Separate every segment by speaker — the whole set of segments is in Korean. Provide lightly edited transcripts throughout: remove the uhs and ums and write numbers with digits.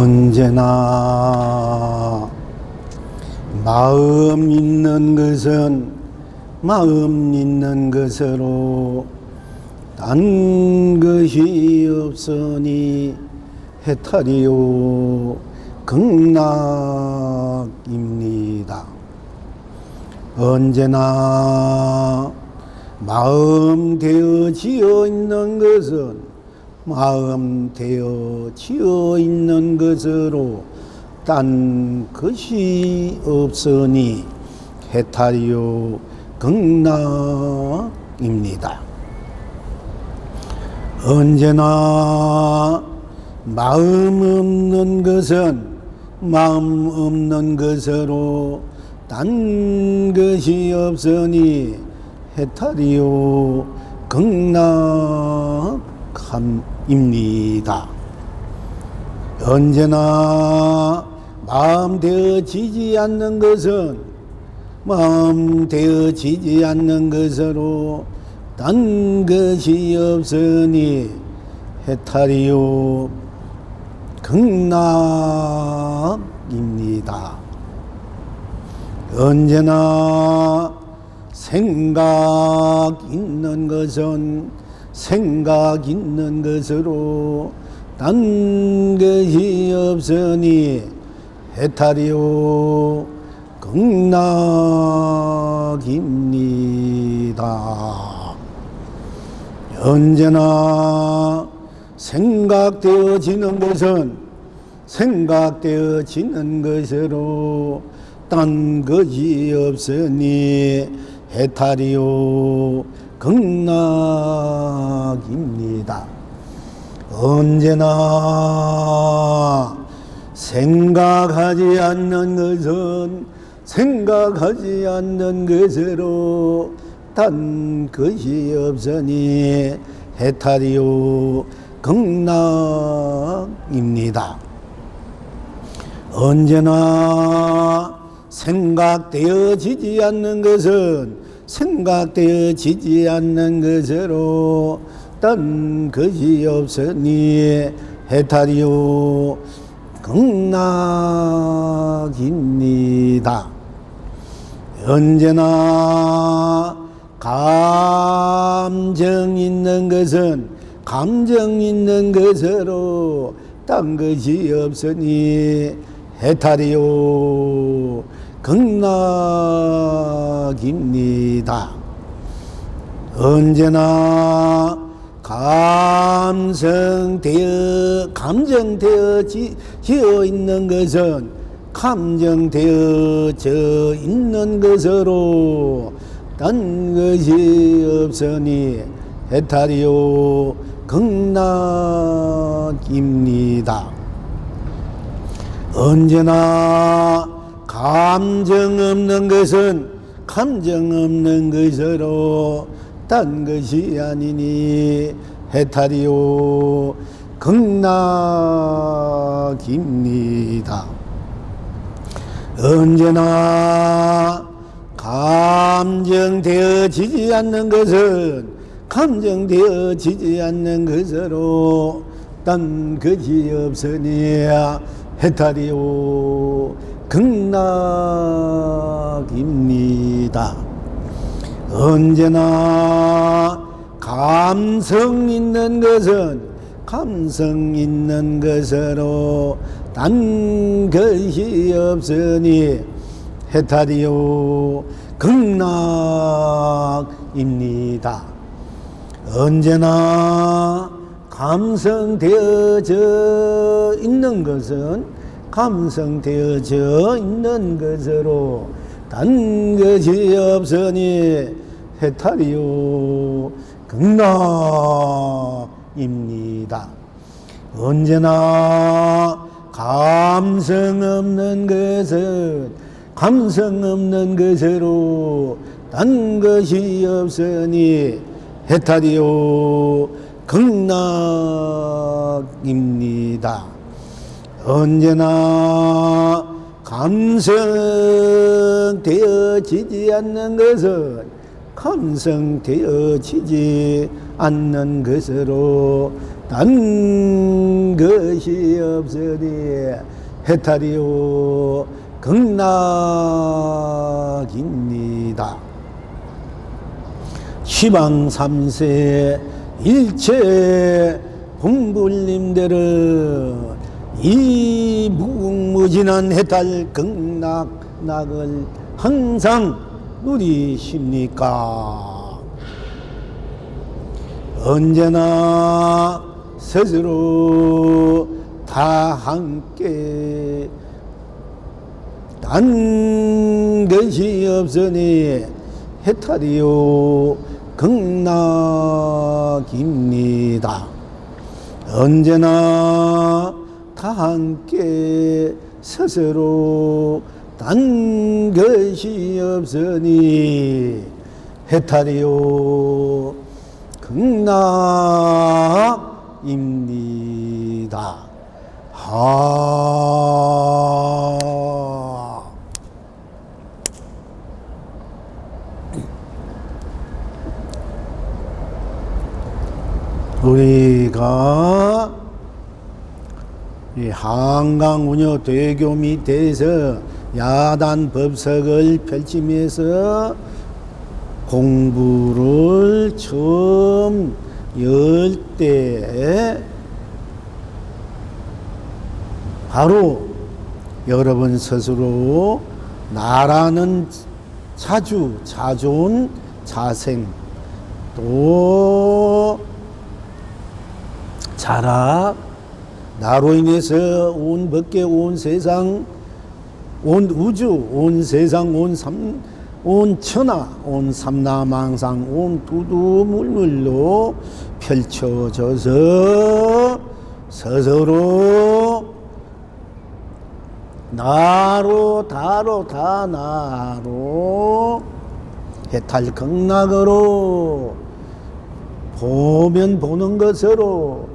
Speaker 1: 언제나 마음 있는 것은 마음 있는 것으로 딴 것이 없으니 해탈이요 극락입니다. 언제나 마음 되어 지어 있는 것은 마음 되어 지어 있는 것으로 딴 것이 없으니 해탈이요 극락입니다. 언제나 마음 없는 것은 마음 없는 것으로 딴 것이 없으니 해탈이요 극락입니다. 언제나 마음 되어지지 않는 것은 마음 되어지지 않는 것으로 딴 것이 없으니 해탈이요 극락입니다. 언제나 생각 있는 것은 생각 있는 것으로 딴 것이 없으니 해탈이요 극락입니다. 언제나 생각되어지는 것은 생각되어지는 것으로 딴 것이 없으니 해탈이요 극락입니다. 언제나 생각하지 않는 것은 생각하지 않는 것으로 딴 것이 없으니 해탈이요 극락입니다. 언제나 생각되어지지 않는 것은 생각되어지지 않는 것으로 딴 것이 없으니 해탈이요 극락입니다. 언제나 감정 있는 것은 감정 있는 것으로 딴 것이 없으니 해탈이요 극락입니다. 언제나 감정되어 있는 것은 감정되어져 있는 것으로 딴 것이 없으니 해탈이요 극락입니다. 언제나 감정 없는 것은 감정 없는 것으로 딴 것이 아니니 해탈이요 극락입니다. 언제나 감정되어지지 않는 것은 감정되어지지 않는 것으로 딴 것이 없으니 해탈이요 극락입니다. 언제나 감성 있는 것은 감성 있는 것으로 딴 것이 없으니 해탈이요 극락입니다. 언제나 감성되어져 있는 것은 감성되어져 있는 것으로 딴 것이 없으니 해탈이요 극락입니다. 언제나 감성 없는 것은 감성 없는 것으로 딴 것이 없으니 해탈이요 극락입니다. 언제나 감성되어지지 않는 것은 감성되어지지 않는 것으로 딴 것이 없으니 해탈이요 극락입니다. 시방 3세 일체 공불님들은 이 무궁무진한 해탈 극락락을 항상 누리십니까? 언제나 스스로 다 함께 딴 것이 없으니 해탈이요 극락입니다. 언제나 다 함께 스스로 딴 것이 없으니 해탈이요 극락입니다. 우리가 이 한강운효 대교 밑에서 야단 법석을 펼치면서 공부를 처음 열 때 바로 여러분 스스로 나라는 자존, 자생, 또 자락, 나로 인해서 온 법계, 온 세상, 온 우주, 온 세상, 온 천하, 온 삼라망상, 온 두두물물로 펼쳐져서 스스로 나로 다로 다 나로 해탈 극락으로 보면 보는 것으로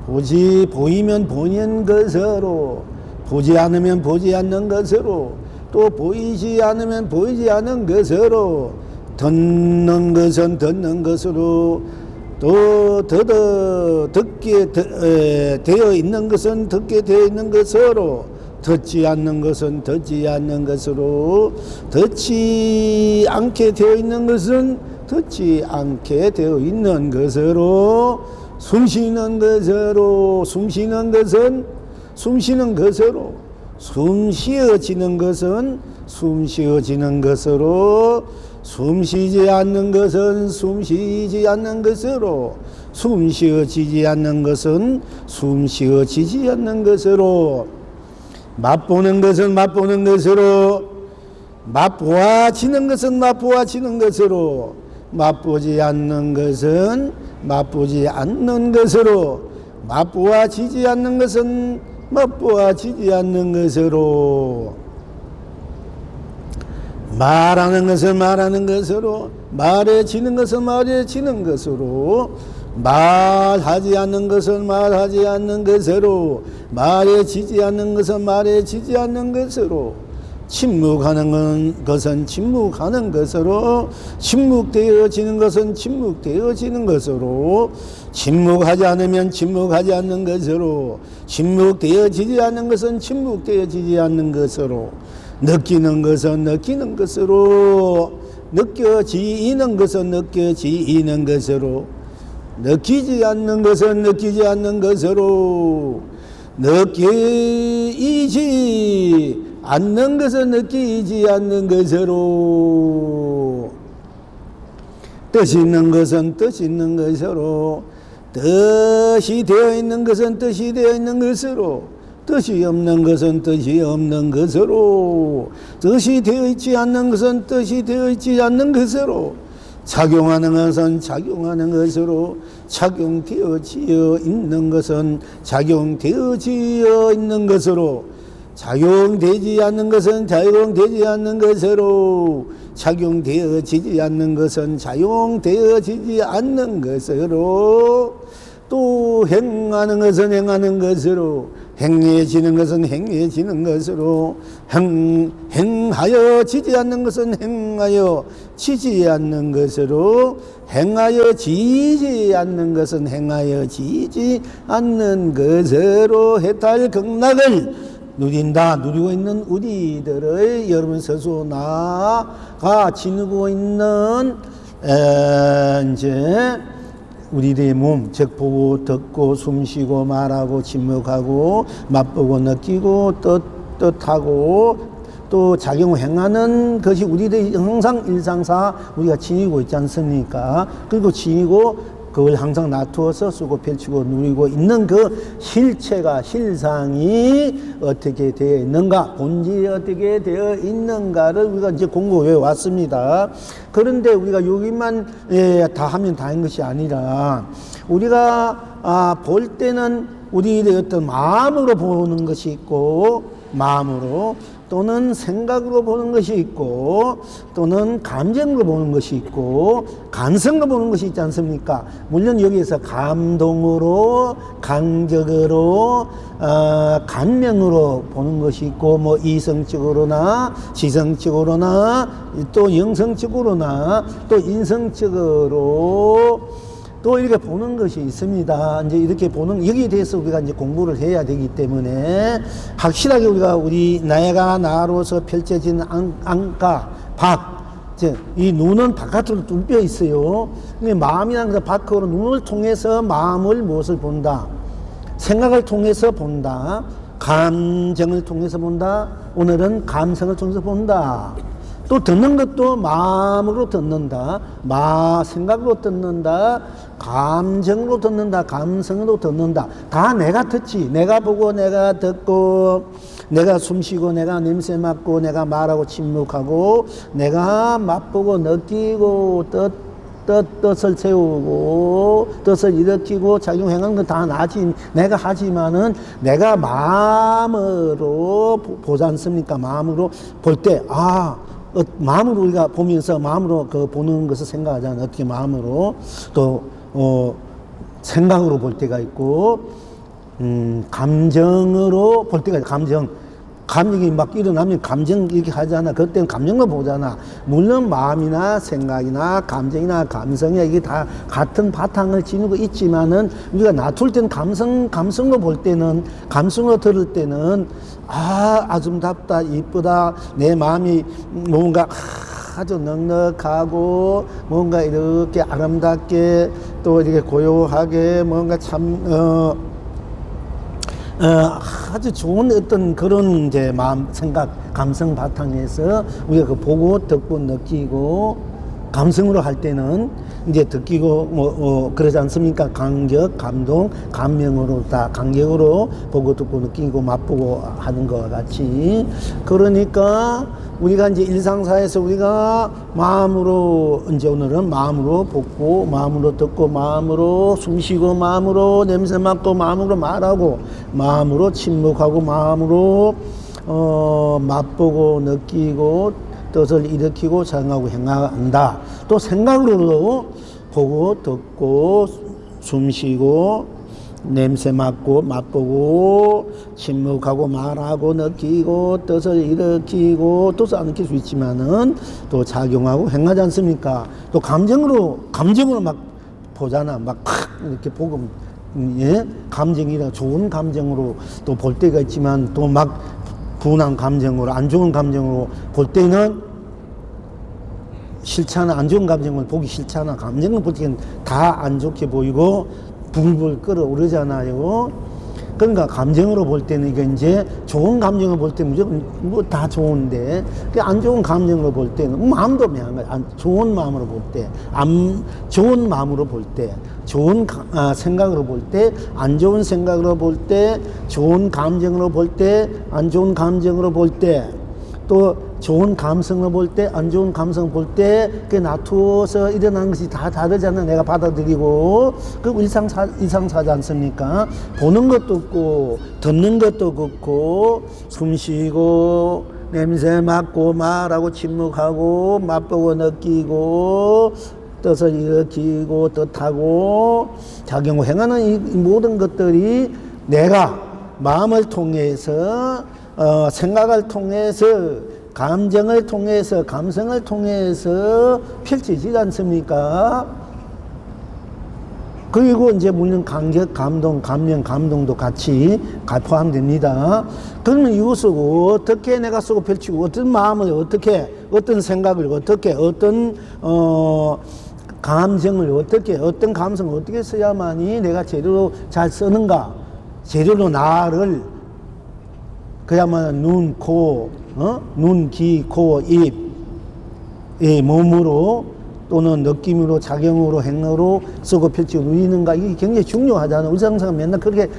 Speaker 1: 보이면 보는 것으로 보지 않으면 보지 않는 것으로 또 보이지 않으면 보이지 않는 것으로 듣는 것은 듣는 것으로 또 듣게 되어 있는 것은 듣게 되어 있는 것으로 듣지 않는 것은 듣지 않는 것으로 듣지 않게 되어 있는 것은 듣지 않게 되어 있는 것으로 숨쉬는 것으로 숨쉬는 것은 숨쉬는 것으로 숨 쉬어지는 것은 숨 쉬어지는 것으로 숨 쉬지 않는 것은 숨 쉬지 않는 것으로 숨 쉬어지지 않는 것은 숨 쉬어지지 않는 것으로 맛보는 것은 맛보는 것으로 맛보아지는 것은 맛보아지는 것으로 맛보지 않는 것은 맛보지 않는 것으로 맛보아지지 않는 것은 맛보아지지 않는 것으로 말하는 것은 말하는 것으로 말해지는 것은 말해지는 것으로 말하지 않는 것은 말하지 않는 것으로 말해지지 않는 것은 말해지지 않는 것으로 침묵하는 것은 침묵하는 것으로 침묵되어지는 것은 침묵되어지는 것으로 침묵하지 않으면 침묵하지 않는 것으로 침묵되어지지 않는 것은 침묵되어지지 않는 것으로 느끼는 것은 느끼는 것으로 느껴지는 것은 느껴지는 것으로 느끼지 않는 것은 느끼지 않는 것으로 느끼지 않는 것은 느끼지 않는 것으로 뜻이 있는 것은 뜻이 있는 것으로 뜻이 되어 있는 것은 뜻이 되어 있는 것으로 뜻이 없는 것은 뜻이 없는 것으로 뜻이 되어 있지 않는 것은 뜻이 되어 있지 않는 것으로 작용하는 것은 작용하는 것으로 작용되어지어 있는 것은 작용되어지어 있는 것으로 작용되지 않는 것은 작용되지 않는 것으로 작용되어지지 않는 것은 작용되어지지 않는 것으로 또 행하는 것은 행하는 것으로 행해지는 것은 행해지는 것으로 행하여 지지 않는 것은 행하여 지지 않는 것으로 행하여 지지 않는 것은 행하여 지지 않는 것으로 해탈 극락을 누린다. 누리고 있는 우리들의 여러분 스스로 나가 지니고 있는 이제 우리들의 몸, 즉 보고 듣고 숨쉬고 말하고 침묵하고 맛보고 느끼고 뜻하고 또 작용 행하는 것이 우리들이 항상 일상사 우리가 지니고 있지 않습니까? 그리고 지니고 그걸 항상 놔두어서 쓰고 펼치고 누리고 있는 그 실체가 실상이 어떻게 되어 있는가, 본질이 어떻게 되어 있는가를 우리가 이제 공부해 왔습니다. 그런데 우리가 여기만 다 하면 다인 것이 아니라 우리가 볼 때는 우리의 어떤 마음으로 보는 것이 있고, 마음으로 또는 생각으로 보는 것이 있고, 또는 감정으로 보는 것이 있고, 감성으로 보는 것이 있지 않습니까? 물론 여기에서 감동으로, 감격으로, 감명으로 보는 것이 있고, 뭐 이성적으로나 지성적으로나 또 영성적으로나 또 인성적으로 또 이렇게 보는 것이 있습니다. 이제 이렇게 보는, 여기에 대해서 우리가 이제 공부를 해야 되기 때문에 확실하게 우리 나가 나로서 펼쳐진 안가, 이 눈은 바깥으로 뚫려 있어요. 마음이라는 것은 밖으로 눈을 통해서 마음을 무엇을 본다? 생각을 통해서 본다. 감정을 통해서 본다. 오늘은 감성을 통해서 본다. 또 듣는 것도 마음으로 듣는다. 생각으로 듣는다. 감정으로 듣는다. 감성으로 듣는다. 다 내가 듣지. 내가 보고 내가 듣고 내가 숨쉬고 내가 냄새 맡고 내가 말하고 침묵하고 내가 맛보고 느끼고 뜻을 세우고 뜻을 일으키고 작용행하는 건 다 나지. 내가 하지만은 내가 마음으로 보지 않습니까? 마음으로 볼 때 마음으로 우리가 보면서 마음으로 그 보는 것을 생각하잖아요. 어떻게 마음으로 또 생각으로 볼 때가 있고 감정으로 볼 때가 있고 감정이 막 일어나면 감정 이렇게 하잖아. 그때는 감정으로 보잖아. 물론 마음이나 생각이나 감정이나 감성이나 이게 다 같은 바탕을 지니고 있지만은 우리가 놔둘 때는 감성으로 볼 때는, 감성으로 들을 때는 아름답다, 이쁘다, 내 마음이 뭔가 아주 넉넉하고 뭔가 이렇게 아름답게 또 이렇게 고요하게 뭔가 참 아주 좋은 어떤 그런 이제 마음, 생각, 감성 바탕에서 우리가 그 보고 듣고 느끼고, 감성으로 할 때는 이제 듣기고 그러지 않습니까? 감격, 감동, 감명으로 다 감격으로 보고 듣고 느끼고 맛보고 하는 것과 같이, 그러니까 우리가 이제 일상사에서 우리가 마음으로 이제 오늘은 마음으로 보고 마음으로 듣고 마음으로 숨쉬고 마음으로 냄새 맡고 마음으로 말하고 마음으로 침묵하고 마음으로 맛보고 느끼고 뜻을 일으키고 작용하고 행한다. 또 생각으로도 보고 듣고 숨쉬고 냄새 맡고 맛보고 침묵하고 말하고 느끼고 뜻을 일으키고 뜻을 안 느낄 수 있지만은 또 작용하고 행하지 않습니까? 또 감정으로 막 보잖아. 막 이렇게 보고 감정이라 좋은 감정으로 또 볼 때가 있지만 또 막 분한 감정으로, 안 좋은 감정으로 볼 때는 싫잖아. 안 좋은 감정을 보기 싫잖아. 감정을 볼 때는 다 안 좋게 보이고 불불 끓어오르잖아요. 그러니까 감정으로 볼 때는 이게 이제 좋은 감정을 볼 때 무조건 뭐 다 좋은데, 안 좋은 감정으로 볼 때는 마음도 매한 거야. 좋은 마음으로 볼 때, 안 좋은 마음으로 볼 때, 좋은 생각으로 볼 때, 안 좋은 생각으로 볼 때, 좋은 감정으로 볼 때, 안 좋은 감정으로 볼 때, 또 좋은 감성을 볼 때, 안 좋은 감성을 볼 때, 그게 놔두어서 일어나는 것이 다 다르잖아. 내가 받아들이고. 그 일상사지 않습니까? 보는 것도 없고, 듣는 것도 없고, 숨 쉬고, 냄새 맡고, 말하고, 침묵하고, 맛보고, 느끼고, 뜻을 일으키고, 뜻하고, 작용을 행하는 이 모든 것들이 내가 마음을 통해서 생각을 통해서 감정을 통해서 감성을 통해서 펼쳐지지 않습니까? 그리고 이제 물론 감격, 감동, 감명, 감동도 같이 포함됩니다. 그러면 이것을 어떻게 내가 쓰고 펼치고 어떤 마음을 어떻게 어떤 생각을 어떻게 어떤 감정을 어떻게 어떤 감성을 어떻게 써야만이 내가 제대로 잘 쓰는가? 제대로 나를 그야말로 눈, 코, 눈, 귀, 코, 입, 이 몸으로 또는 느낌으로, 작용으로, 행으로 쓰고 펼치고 누리는가 이게 굉장히 중요하잖아요. 우리 상사가 맨날 그렇게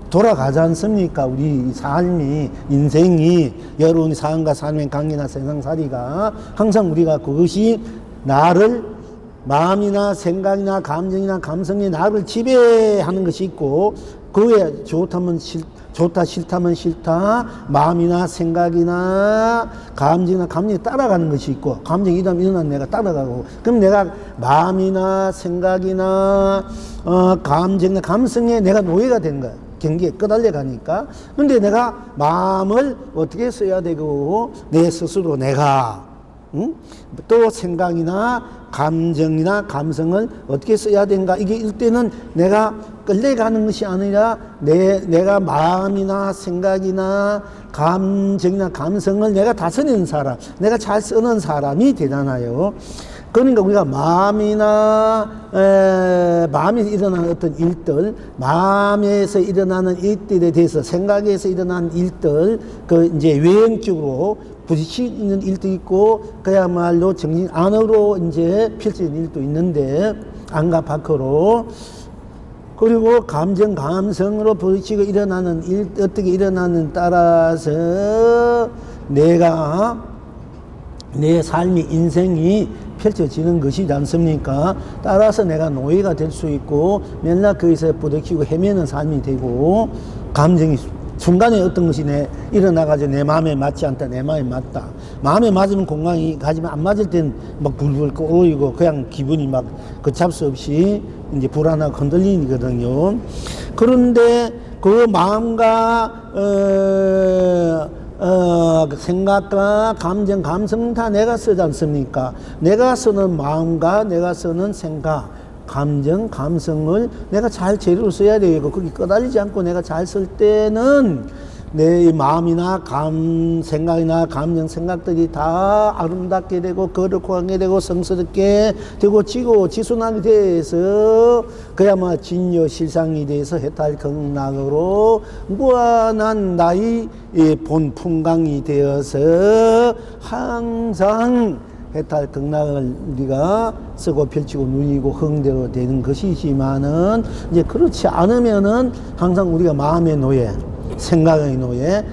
Speaker 1: 돌아가지 않습니까? 우리 삶이, 인생이, 여러분이 삶과 삶의 관계나 세상살이가 항상 우리가 그것이 나를 마음이나 생각이나 감정이나 감성이 나를 지배하는 것이 있고 그에 좋다면 좋다 싫다면 싫다 마음이나 생각이나 감정이나 감정이 따라가는 것이 있고 감정이 일어나면 내가 따라가고 그럼 내가 마음이나 생각이나 감정이나 감성에 내가 노예가 된 거야. 경기에 끄달려 가니까. 근데 내가 마음을 어떻게 써야 되고 내 스스로 내가 또 생각이나 감정이나 감성을 어떻게 써야 되는가 이게 일때는 내가 끌려가는 것이 아니라 내가 마음이나 생각이나 감정이나 감성을 내가 다스리는 사람 내가 잘 쓰는 사람이 되잖아요. 그러니까 우리가 마음이나 마음에서 일어나는 어떤 일들 마음에서 일어나는 일들에 대해서 생각에서 일어나는 일들 그 이제 외형적으로 부딪히는 일도 있고 그야말로 정신 안으로 이제 펼쳐지는 일도 있는데 안과 밖으로 그리고 감정 감성으로 부딪히고 일어나는 일 어떻게 일어나는 따라서 내가 내 삶이 인생이 펼쳐지는 것이지 않습니까? 따라서 내가 노예가 될 수 있고 맨날 거기서 부딪히고 헤매는 삶이 되고 감정이 순간에 어떤 것이 일어나가지고 내 마음에 맞지 않다, 내 마음에 맞다. 마음에 맞으면 건강히 가지만 안 맞을 땐 막 불불 끓이고 그냥 기분이 막 걷잡을 수 없이 이제 불안하고 흔들리거든요. 그런데 그 마음과 생각과 감정, 감성 다 내가 쓰지 않습니까? 내가 쓰는 마음과 내가 쓰는 생각, 감정, 감성을 내가 잘 제대로 써야 되고 거기 끄달리지 않고 내가 잘 쓸 때는 내 마음이나 생각이나 감정, 생각들이 다 아름답게 되고 거룩하게 되고 성스럽게 되고 지순하게 돼서 그야말로 진여 실상이 돼서 해탈 극락으로 무한한 나의 본 풍광이 되어서 항상 해탈 극락을 우리가 쓰고 펼치고 누리고 흥대로 되는 것이지만은 이제 그렇지 않으면은 항상 우리가 마음의 노예, 생각의 노예,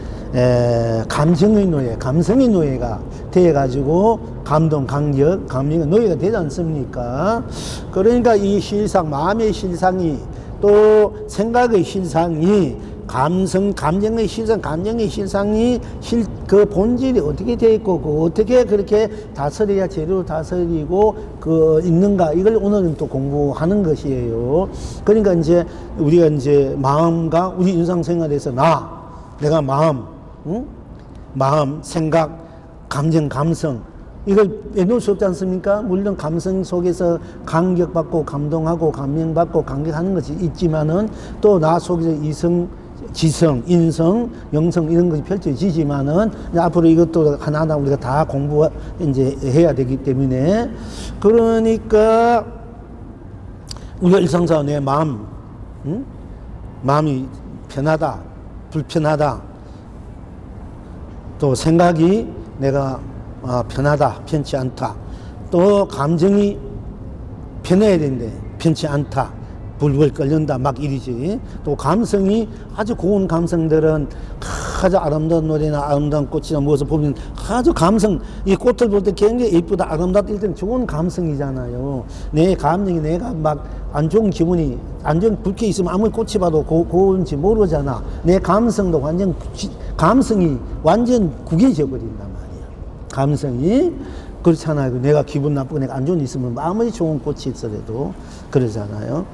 Speaker 1: 감정의 노예, 감성의 노예가 되어가지고 감동, 감격, 감정의 노예가 되지 않습니까? 그러니까 이 실상, 마음의 실상이 또 생각의 실상이 감정의 실상, 감정의 실상이 그 본질이 어떻게 되어 있고, 어떻게 그렇게 다스려야 제대로 다스리고, 있는가, 이걸 오늘은 또 공부하는 것이에요. 그러니까 이제, 우리가 이제 마음과 우리 일상생활에서 내가 마음, 마음, 생각, 감정, 감성, 이걸 빼놓을 수 없지 않습니까? 물론 감성 속에서 감격받고, 감동하고, 감명받고, 감격하는 것이 있지만은 또 나 속에서 이성, 지성, 인성, 영성 이런 것이 펼쳐지지만은 앞으로 이것도 하나하나 우리가 다 공부 이제 해야 되기 때문에 그러니까 우리가 일상생활 내 마음, 마음이 편하다, 불편하다, 또 생각이 내가 편하다, 편치 않다, 또 감정이 편해야 되는데 편치 않다. 불불 끓는다 막 이러지. 또 감성이 아주 고운 감성들은 아주 아름다운 노래나 아름다운 꽃이나 무엇을 보면 아주 감성, 이 꽃을 볼 때 굉장히 예쁘다 아름답다 이럴 때는 좋은 감성이잖아요. 내 감정이 내가 막 안 좋은 기분이 안 좋은 불쾌 있으면 아무리 꽃이 봐도 고운지 모르잖아. 내 감성도 완전 감성이 완전 구겨져 버린단 말이야. 감성이 그렇잖아요. 내가 기분 나쁘고 내가 안 좋은 일 있으면 아무리 좋은 꽃이 있어도 그러잖아요.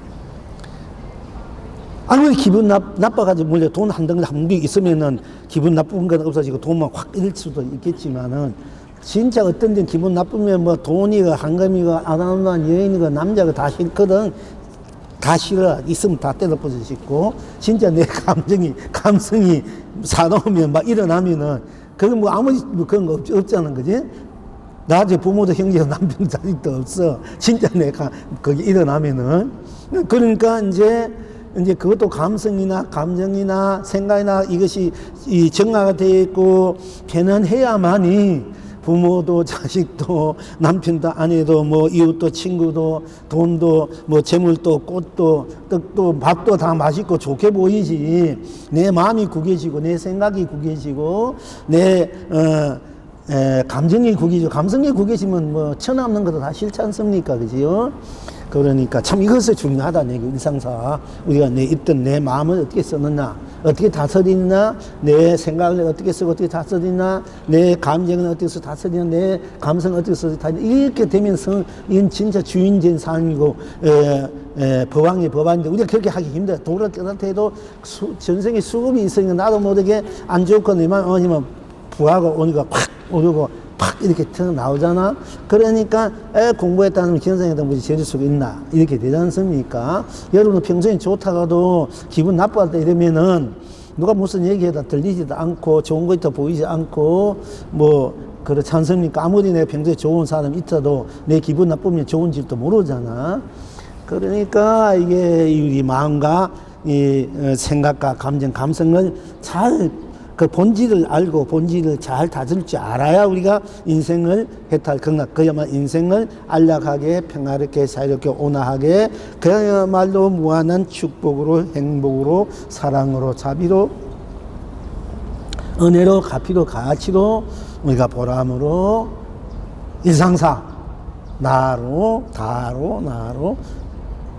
Speaker 1: 아무리 기분 나빠가지고 물려 돈 한 덩이 한 개 있으면은 기분 나쁜 건 없어지고 돈만 확 잃을 수도 있겠지만은 진짜 어떤 데는 기분 나쁘면 뭐 돈이가 한금이가 아담한 여인이가 남자가 다 싫거든. 다 싫어. 있으면 다 때려부서 싶고 진짜 내 감성이 사나우면 막 일어나면은 그건 뭐 아무리 뭐 그런 거 없잖아, 그지? 나중에 부모도 형제도 남편도 자식도 없어. 진짜 내가 거기 일어나면은 그러니까 이제 그것도 감성이나 감정이나 생각이나 이것이 이 정화가 되어 있고 편안해야만이 부모도 자식도 남편도 아내도 뭐 이웃도 친구도 돈도 뭐 재물도 꽃도 떡도 밥도 다 맛있고 좋게 보이지. 내 마음이 구겨지고 내 생각이 구겨지고 내 감정이 구겨지고 감성이 구겨지면 뭐 천하 없는 것도 다 싫지 않습니까? 그지요? 그러니까 참 이것이 중요하다. 내 일상사 우리가 있던 내 마음을 어떻게 썼느냐, 어떻게 다스리느냐, 내 생각을 어떻게 쓰고 어떻게 다스리느냐, 내 감정을 어떻게 써서 다스리느냐, 내 감성을 어떻게 써서 다스리느냐. 이렇게 되면서 이건 진짜 주인된 삶이고 법왕이 법왕인데 우리가 그렇게 하기 힘들어. 도를 깨닫해도 전생에 수급이 있으니까 나도 모르게 안 좋고 내 마음 아니면 부하가 오니까 팍 오르고 팍 이렇게 튀어나오잖아. 그러니까 공부했다는 견성에다 뭐지 제줄 수가 있나 이렇게 되지 않습니까? 여러분 평소에 좋다가도 기분 나빴다 이러면은 누가 무슨 얘기해도 들리지도 않고 좋은 거 있다 보이지 않고 뭐 그렇지 않습니까? 아무리 내가 평소에 좋은 사람 있어도 내 기분 나쁘면 좋은 줄도 모르잖아. 그러니까 이게 우리 마음과 이 생각과 감정 감성을 잘 그 본질을 알고 본질을 잘 다질 줄 알아야 우리가 인생을 해탈 극락 그야말로 인생을 안락하게 평화롭게 자유롭게 온화하게 그야말로 무한한 축복으로 행복으로 사랑으로 자비로 은혜로 가피로 가치로 우리가 보람으로 일상사 나로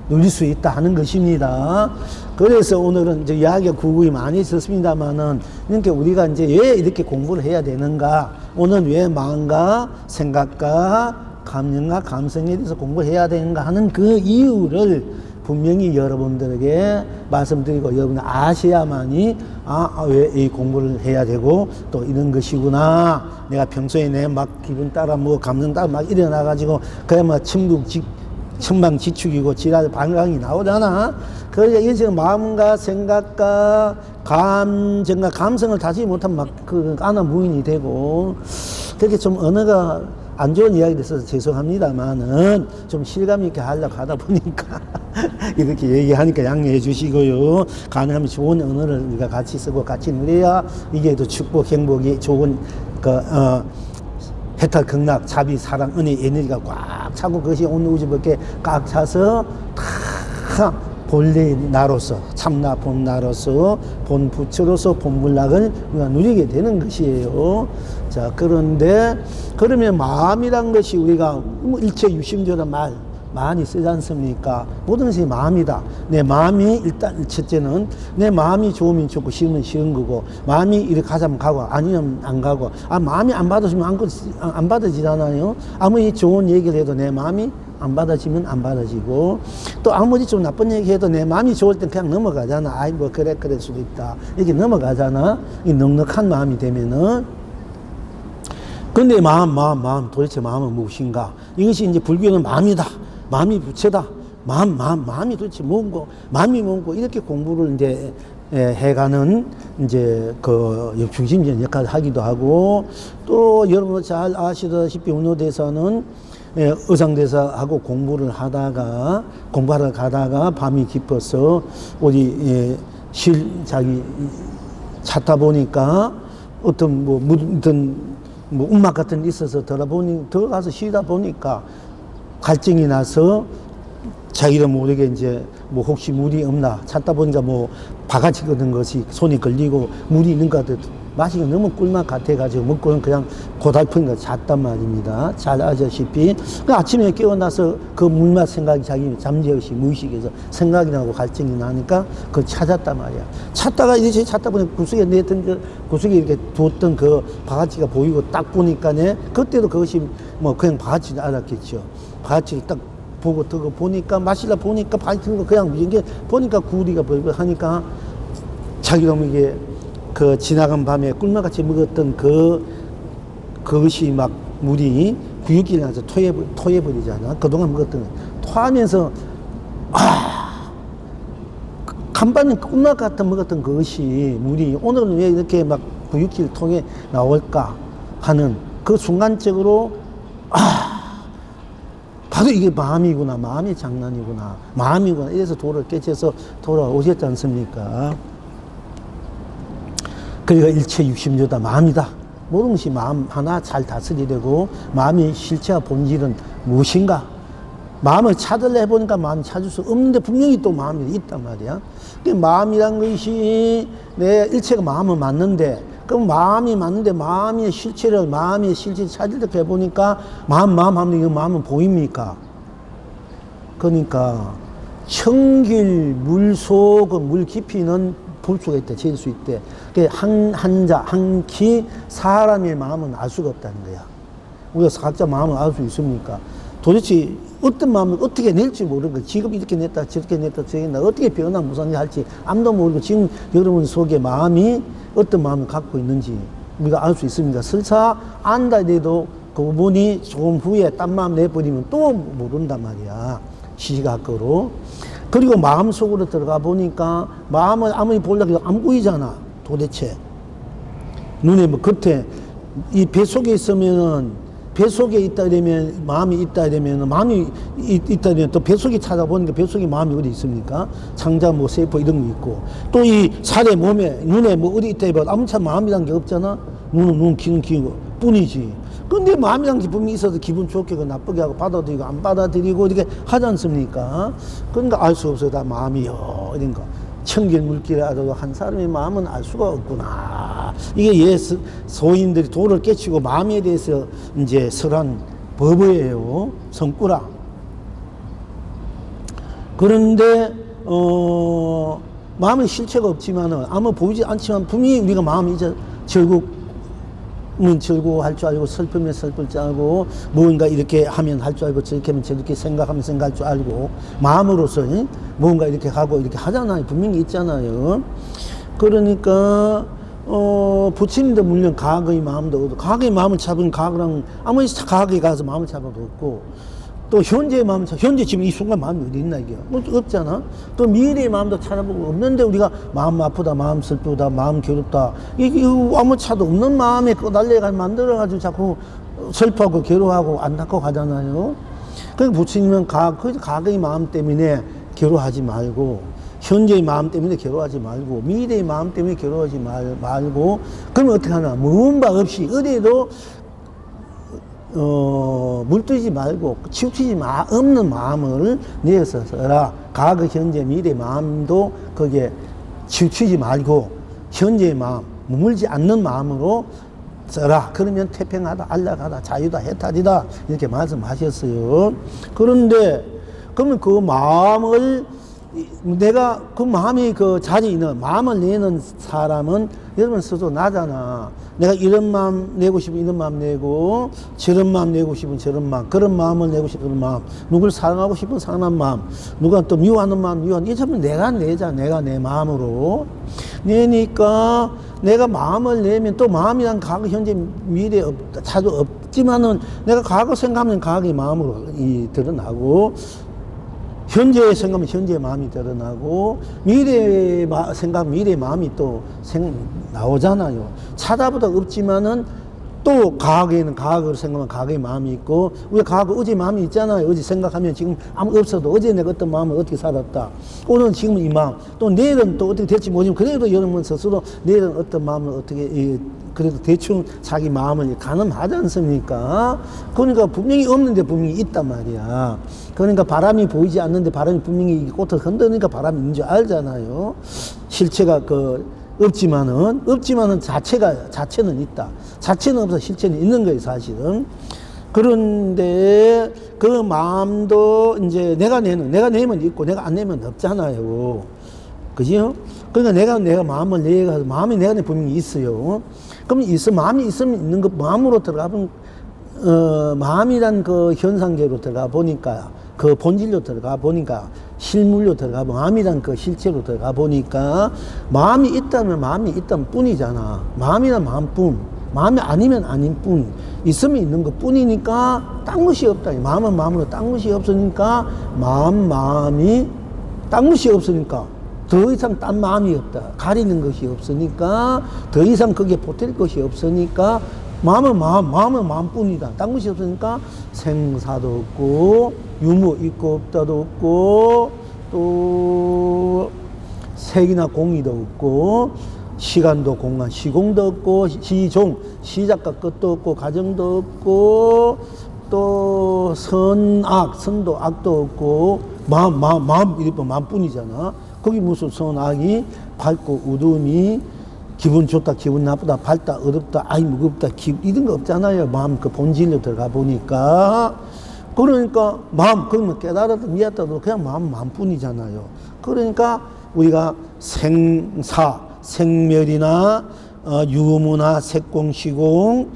Speaker 1: 누릴 수 있다 하는 것입니다. 그래서 오늘은 이제 이야기가 구구이 많이 있었습니다만은, 그러니까 우리가 이제 왜 이렇게 공부를 해야 되는가, 오늘 왜 마음과 생각과 감정과 감성에 대해서 공부를 해야 되는가 하는 그 이유를 분명히 여러분들에게 말씀드리고 여러분 아셔야만이 왜 이 공부를 해야 되고 또 이런 것이구나. 내가 평소에 내 막 기분 따라 뭐 감정 따라 막 일어나가지고 그냥 막 천방지축이고 지랄 반강이 나오잖아. 그러니까 이제 마음과 생각과 감정과 감성을 다지 못하면 막 그 안하무인이 되고 그렇게 좀 언어가 안 좋은 이야기를 있어서 죄송합니다만은 좀 실감 있게 하려고 하다 보니까 이렇게 얘기하니까 양해해 주시고요. 가능하면 좋은 언어를 우리가 같이 쓰고 같이 누려야 이게 또 축복 행복이 좋은 해탈 극락 자비 사랑 은혜 에너지가 꽉 차고 그것이 온 우주밖에 꽉 차서 다 본래 나로서 참나 본 나로서 본 부처로서 본 문락을 우리가 누리게 되는 것이에요. 자, 그런데 그러면 마음이란 것이 우리가 일체 유심조란 말 많이 쓰지 않습니까? 모든 것이 마음이다. 내 마음이 일단 첫째는 내 마음이 좋으면 좋고 싫으면 싫은 거고, 마음이 이렇게 가자면 가고 아니면 안 가고, 마음이 안 받아주면 안 받아지잖아요. 아무리 좋은 얘기를 해도 내 마음이 안 받아지면 안 받아지고, 또 아무리 좀 나쁜 얘기 해도 내 마음이 좋을 땐 그냥 넘어가잖아. 아이 뭐 그럴 수도 있다 이렇게 넘어가잖아. 이 넉넉한 마음이 되면은. 근데 마음 도대체 마음은 무엇인가? 이것이 이제 불교는 마음이다, 마음이 부처다, 마음이 도대체 뭔고, 마음이 뭔고, 이렇게 공부를 이제 해가는 이제 그 중심적인 역할을 하기도 하고, 또 여러분 잘 아시다시피 운호대사는 의상대사하고 공부하러 가다가 밤이 깊어서 어디 자기 찾다 보니까 어떤 움막 같은 데 있어서 들어가서 쉬다 보니까 갈증이 나서 자기도 모르게 이제 뭐 혹시 물이 없나 찾다 보니까 뭐 바가지 같은 것이 손이 걸리고 물이 있는가 하더라도 마시기 너무 꿀맛 같아가지고 먹고는 그냥 고달프니까 잤단 말입니다. 잘 아시다시피. 그 아침에 깨어나서 그 물맛 생각이 자기 잠재의식 무의식에서 생각이 나고 갈증이 나니까 그걸 찾았단 말이야. 찾다가 이제 찾다 보니 구석에 구석에 이렇게 두었던 그 바가지가 보이고 딱 보니까네, 그때도 그것이 뭐 그냥 바가지를 알았겠죠. 바가지를 딱 보고 뜨고 보니까 마시다 보니까 파이트는 거 그냥 이게 보니까 구리가 벌벌 하니까 자기 놈에게 그 지나간 밤에 꿀맛같이 먹었던 그것이 막 물이 구육길에 나서 토해버리잖아. 그동안 먹었던 토하면서 간밤에 꿀맛 같은 먹었던 그것이 물이 오늘은 왜 이렇게 막 구육길 통해 나올까 하는 그 순간적으로 바로 이게 마음이구나, 마음의 장난이구나, 마음이구나 이래서 도를 깨쳐서 돌아오셨지 않습니까? 그러니까 일체 육심조다, 마음이다. 모든 것이 마음 하나 잘 다스리되고 마음의 실체와 본질은 무엇인가? 마음을 찾으려 해보니까 마음이 찾을 수 없는데 분명히 또 마음이 있단 말이야. 마음이란 것이 내 일체가 마음은 맞는데, 그럼 마음이 맞는데 마음의 실체를 찾으려고 해보니까 마음 하면 이거 마음은 보입니까? 그러니까 청길 물속의 물 깊이는 볼 수가 있대, 재일 수 있대. 한 키 사람의 마음은 알 수가 없다는 거야. 우리가 각자 마음을 알 수 있습니까? 도대체 어떤 마음을 어떻게 낼지 모르는 거야. 지금 이렇게 냈다 저렇게 냈다 저렇게 냈다 어떻게 변화 무상이 할지 아무도 모르고 지금 여러분 속에 마음이 어떤 마음을 갖고 있는지 우리가 알 수 있습니까? 설사 안다 해도 그분이 조금 후에 딴 마음 내버리면 또 모른단 말이야. 시시각각으로. 그리고 마음속으로 들어가 보니까 마음을 아무리 보려고 해도 안 보이잖아. 도대체 눈에 뭐 겉에 이 뱃속에 있으면은 뱃속에 있다 이러면 마음이 있다 이러면 마음이 있다 이러면 또 뱃속에 찾아보니까 뱃속에 마음이 어디 있습니까? 창자 뭐 세포 이런 거 있고 또 이 살에 몸에 눈에 뭐 어디 있다 해봐 아무튼 마음이란 게 없잖아. 눈은 귀는 뿐이지. 근데 마음이란 기쁨이 있어서 기분 좋게 나쁘게 하고 받아들이고 안 받아들이고 이렇게 하지 않습니까? 그러니까 알 수 없어요. 다 마음이요. 이런 거. 청길 물길에 알아도 한 사람의 마음은 알 수가 없구나. 이게 소인들이 도를 깨치고 마음에 대해서 이제 설한 법이에요. 성구라. 그런데, 마음의 실체가 없지만은, 아무 보이지 않지만 분명히 우리가 마음이 이제 절고 할 줄 알고 슬프면 슬플 줄 알고 뭔가 이렇게 하면 할 줄 알고 저렇게 하면 저렇게 생각하면 생각할 줄 알고 마음으로서 뭔가 이렇게 하고 이렇게 하잖아요. 분명히 있잖아요. 그러니까 부처님도 물론 과거의 마음도 없고 과거의 마음을 잡은 과거랑 아무리 과거에 가서 마음을 잡아도 없고 또 현재의 마음을 현재 지금 이 순간 마음이 어디 있나 이게 뭐 없잖아. 또 미래의 마음도 찾아보고 없는데 우리가 마음 아프다 마음 슬프다 마음 괴롭다 이게 아무 차도 없는 마음에 꼬달려가 만들어가지고 자꾸 슬퍼하고 괴로워하고 안타까워 하잖아요. 그러니까 부처님은 과거의 마음 때문에 괴로워하지 말고 현재의 마음 때문에 괴로워하지 말고 미래의 마음 때문에 괴로워하지 말고 그러면 어떻게 하나 무슨 바 없이 어디에도 물들지 말고 치우치지 없는 마음을 내어서 써라. 과거 현재 미래 마음도 거기에 치우치지 말고 현재의 마음 머물지 않는 마음으로 써라. 그러면 태평하다 안락하다 자유다 해탈이다 이렇게 말씀하셨어요. 그런데 그러면 그 마음을 내가 그 마음이 그 자리 있는 마음을 내는 사람은 여러분 스스로 나잖아. 내가 이런 마음 내고 싶으면 이런 마음 내고 저런 마음 내고 싶으면 저런 마음 그런 마음을 내고 싶은 그런 마음 누굴 사랑하고 싶은 사랑하는 마음 누가 또 미워하는 마음 미워하는 이게 전부 내가 내자. 내가 내 마음으로 내니까 내가 마음을 내면 또 마음이란 과거 현재 미래 자주 없지만은 내가 과거 생각하면 과거의 마음으로 드러나고 현재의 생각은 현재의 마음이 드러나고 미래의 생각 미래의 마음이 또 나오잖아요. 찾아보다 없지만은 또 과거에는 과거를 생각하면 과거의 마음이 있고 우리 과거 어제 마음이 있잖아요. 어제 생각하면 지금 아무 없어도 어제 내가 어떤 마음을 어떻게 살았다. 오늘은 지금은 이 마음 또 내일은 또 어떻게 될지 모르지만 그래도 여러분 스스로 내일은 어떤 마음을 어떻게 그래도 대충 자기 마음을 가늠하지 않습니까? 그러니까 분명히 없는데 분명히 있단 말이야. 그러니까 바람이 보이지 않는데 바람이 분명히 꽃을 흔드니까 바람이 있는 줄 알잖아요. 실체가 없지만은 자체는 있다. 자체는 없어 실체는 있는 거예요, 사실은. 그런데 그 마음도 이제 내가 내면 있고 내가 안 내면 없잖아요. 그죠? 그러니까 내가 마음을 내가 마음이 내가 분명히 있어요. 그럼 마음이 있으면 있는 거 마음으로 들어가면 마음이란 그 현상계로 들어가 보니까, 그 본질로 들어가 보니까, 실물로 들어가 보니까, 마음이란 그 실체로 들어가 보니까, 마음이 있다면 마음이 있다면 뿐이잖아. 마음이란 마음뿐. 마음이 아니면 아닌 뿐. 있으면 있는 것 뿐이니까, 딴 것이 없다. 마음은 마음으로 딴 것이 없으니까, 마음이 딴 것이 없으니까, 더 이상 딴 마음이 없다. 가리는 것이 없으니까, 더 이상 거기에 보탤 것이 없으니까, 마음은 마음뿐이다. 딴 것이 없으니까 생사도 없고 유무 있고 없다도 없고 또 색이나 공이도 없고 시간도 공간 시공도 없고 시종 시작과 끝도 없고 가정도 없고 또 선악 선도 악도 없고 마음 이래 마음뿐이잖아. 거기 무슨 선악이 밝고 어두움이 기분 좋다, 기분 나쁘다, 밝다, 어둡다, 아이 무겁다, 이런 거 없잖아요. 마음 그 본질로 들어가 보니까. 그러니까 마음, 그러면 깨달았다, 미웠다도 그냥 마음뿐이잖아요. 그러니까 우리가 생사, 생멸이나 유무나 색공, 시공,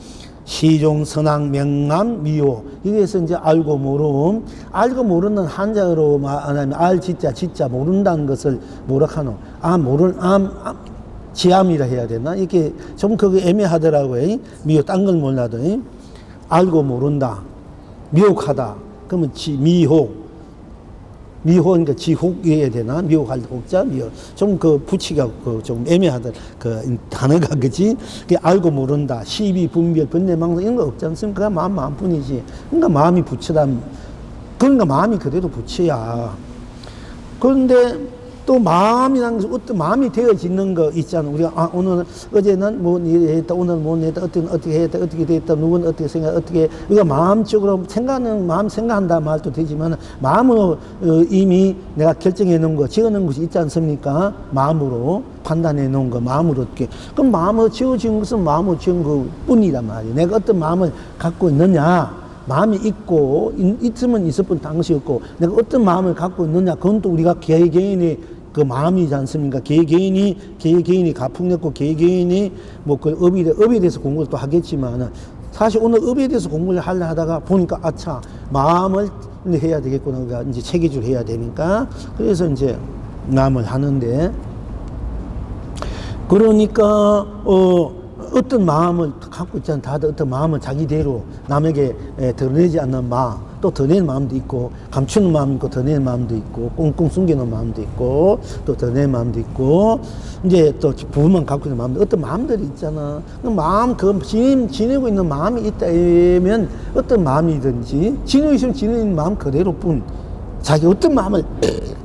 Speaker 1: 시종, 선악, 명암, 미호. 이게서 이제 알고 모름. 알고 모르는 한자로 말하면 알, 지자 모른다는 것을 뭐라 하노? 지암이라 해야 되나? 이렇게 좀 그게 애매하더라고요. 미호, 딴 걸 몰라도. 알고 모른다. 미혹하다. 그러면 미호니까 지혹이어야 되나? 미혹할 혹자, 미호. 좀 그 붙이가 좀 애매하다. 그 단어가, 그지? 알고 모른다. 시비, 분별, 번뇌망상 이런 거 없지 않습니까? 마음뿐이지. 그러니까 마음이 부처다. 그러니까 마음이 그대로 부처야. 그런데 또 마음이라는 것은 어떤 마음이 되어지는 거 있잖아. 우리가 오늘 어제는 뭐 했다, 오늘 뭐 했다, 어떻게 했다, 어떻게 됐다, 누구는 어떻게 생각, 어떻게 우리가 마음적으로 생각하는 마음 생각한다 말도 되지만 마음으로 이미 내가 결정해 놓은 거, 지어 놓은 것이 있지 않습니까? 마음으로 판단해 놓은 거, 마음으로 어떻게. 그럼 마음으로 지어진 것은 마음으로 지은 것뿐이란 말이에요. 내가 어떤 마음을 갖고 있느냐. 마음이 있고 있으면 있을 뿐 다른 것이 없고 내가 어떤 마음을 갖고 있느냐. 그건 또 우리가 개개인의 그 마음이지 않습니까? 개개인이 가풍냈고 개개인이 뭐 그 업에 대해서 공부를 또 하겠지만 사실 오늘 업에 대해서 공부를 하려 하다가 보니까 아차 마음을 해야 되겠구나. 우리가 이제 체계적으로 해야 되니까 그래서 이제 마음을 하는데 그러니까 어떤 마음을 갖고 있잖아. 다들 어떤 마음을 자기대로 남에게 드러내지 않는 마음, 또 드러내는 마음도 있고, 감추는 마음도 있고, 드러내는 마음도 있고, 꽁꽁 숨기는 마음도 있고, 또 드러내는 마음도 있고, 이제 또 부분만 갖고 있는 마음도, 어떤 마음들이 있잖아. 그 마음, 지니고 있는 마음이 있다면 어떤 마음이든지, 지니고 있으면 지니는 마음 그대로뿐, 자기 어떤 마음을,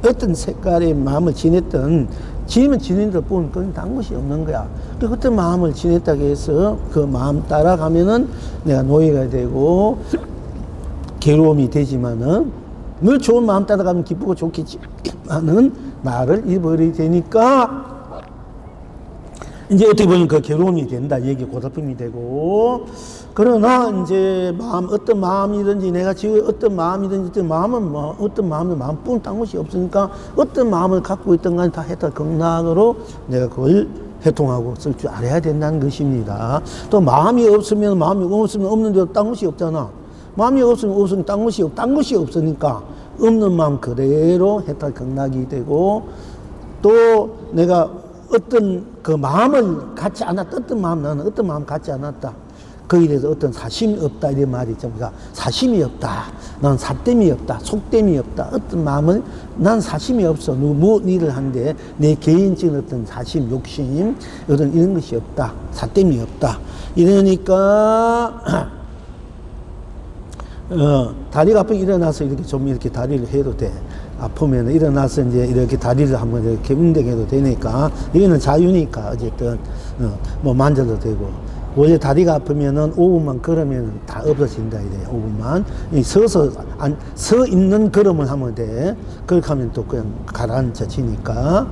Speaker 1: 어떤 색깔의 마음을 지냈던, 지니면 지닌 것 뿐, 그건 딴 것이 없는 거야. 그 어떤 마음을 지냈다고 해서 그 마음 따라가면은 내가 노예가 되고 괴로움이 되지만은 늘 좋은 마음 따라가면 기쁘고 좋겠지만은 나를 잃어버리게 되니까 이제 어떻게 보면 그 괴로움이 된다. 얘기 고달픔이 되고 그러나 이제 마음 어떤 마음이든지 내가 지금 어떤 마음이든지 어떤 마음은 뭐 어떤 마음은 마음뿐 딴 것이 없으니까 어떤 마음을 갖고 있던 간 다 해탈 극락으로 내가 그걸 해통하고 쓸 줄 알아야 된다는 것입니다. 또 마음이 없으면 없는데도 딴 것이 없잖아. 마음이 없으면 딴 것이 없으니까 없는 마음 그대로 해탈 극락이 되고 또 내가 어떤 그 마음을 갖지 않았다. 나는 어떤 마음 갖지 않았다. 거기에 대해서 어떤 사심이 없다. 이런 말이 있죠. 우리가 사심이 없다. 난 사땜이 없다. 속땜이 없다. 어떤 마음을 난 사심이 없어. 뭐 일을 하는데 내 개인적인 어떤 사심, 욕심, 이런 것이 없다. 사땜이 없다. 이러니까 다리가 아프면 일어나서 이렇게 좀 이렇게 다리를 해도 돼. 아프면 일어나서 이제 이렇게 다리를 한번 이렇게 운동해도 되니까 이거는 자유니까 어쨌든 뭐 만져도 되고 원래 다리가 아프면은 5분만 걸으면 다 없어진다 이래요. 5분만 서 있는 걸음을 하면 돼. 그렇게 하면 또 그냥 가라앉혀지니까.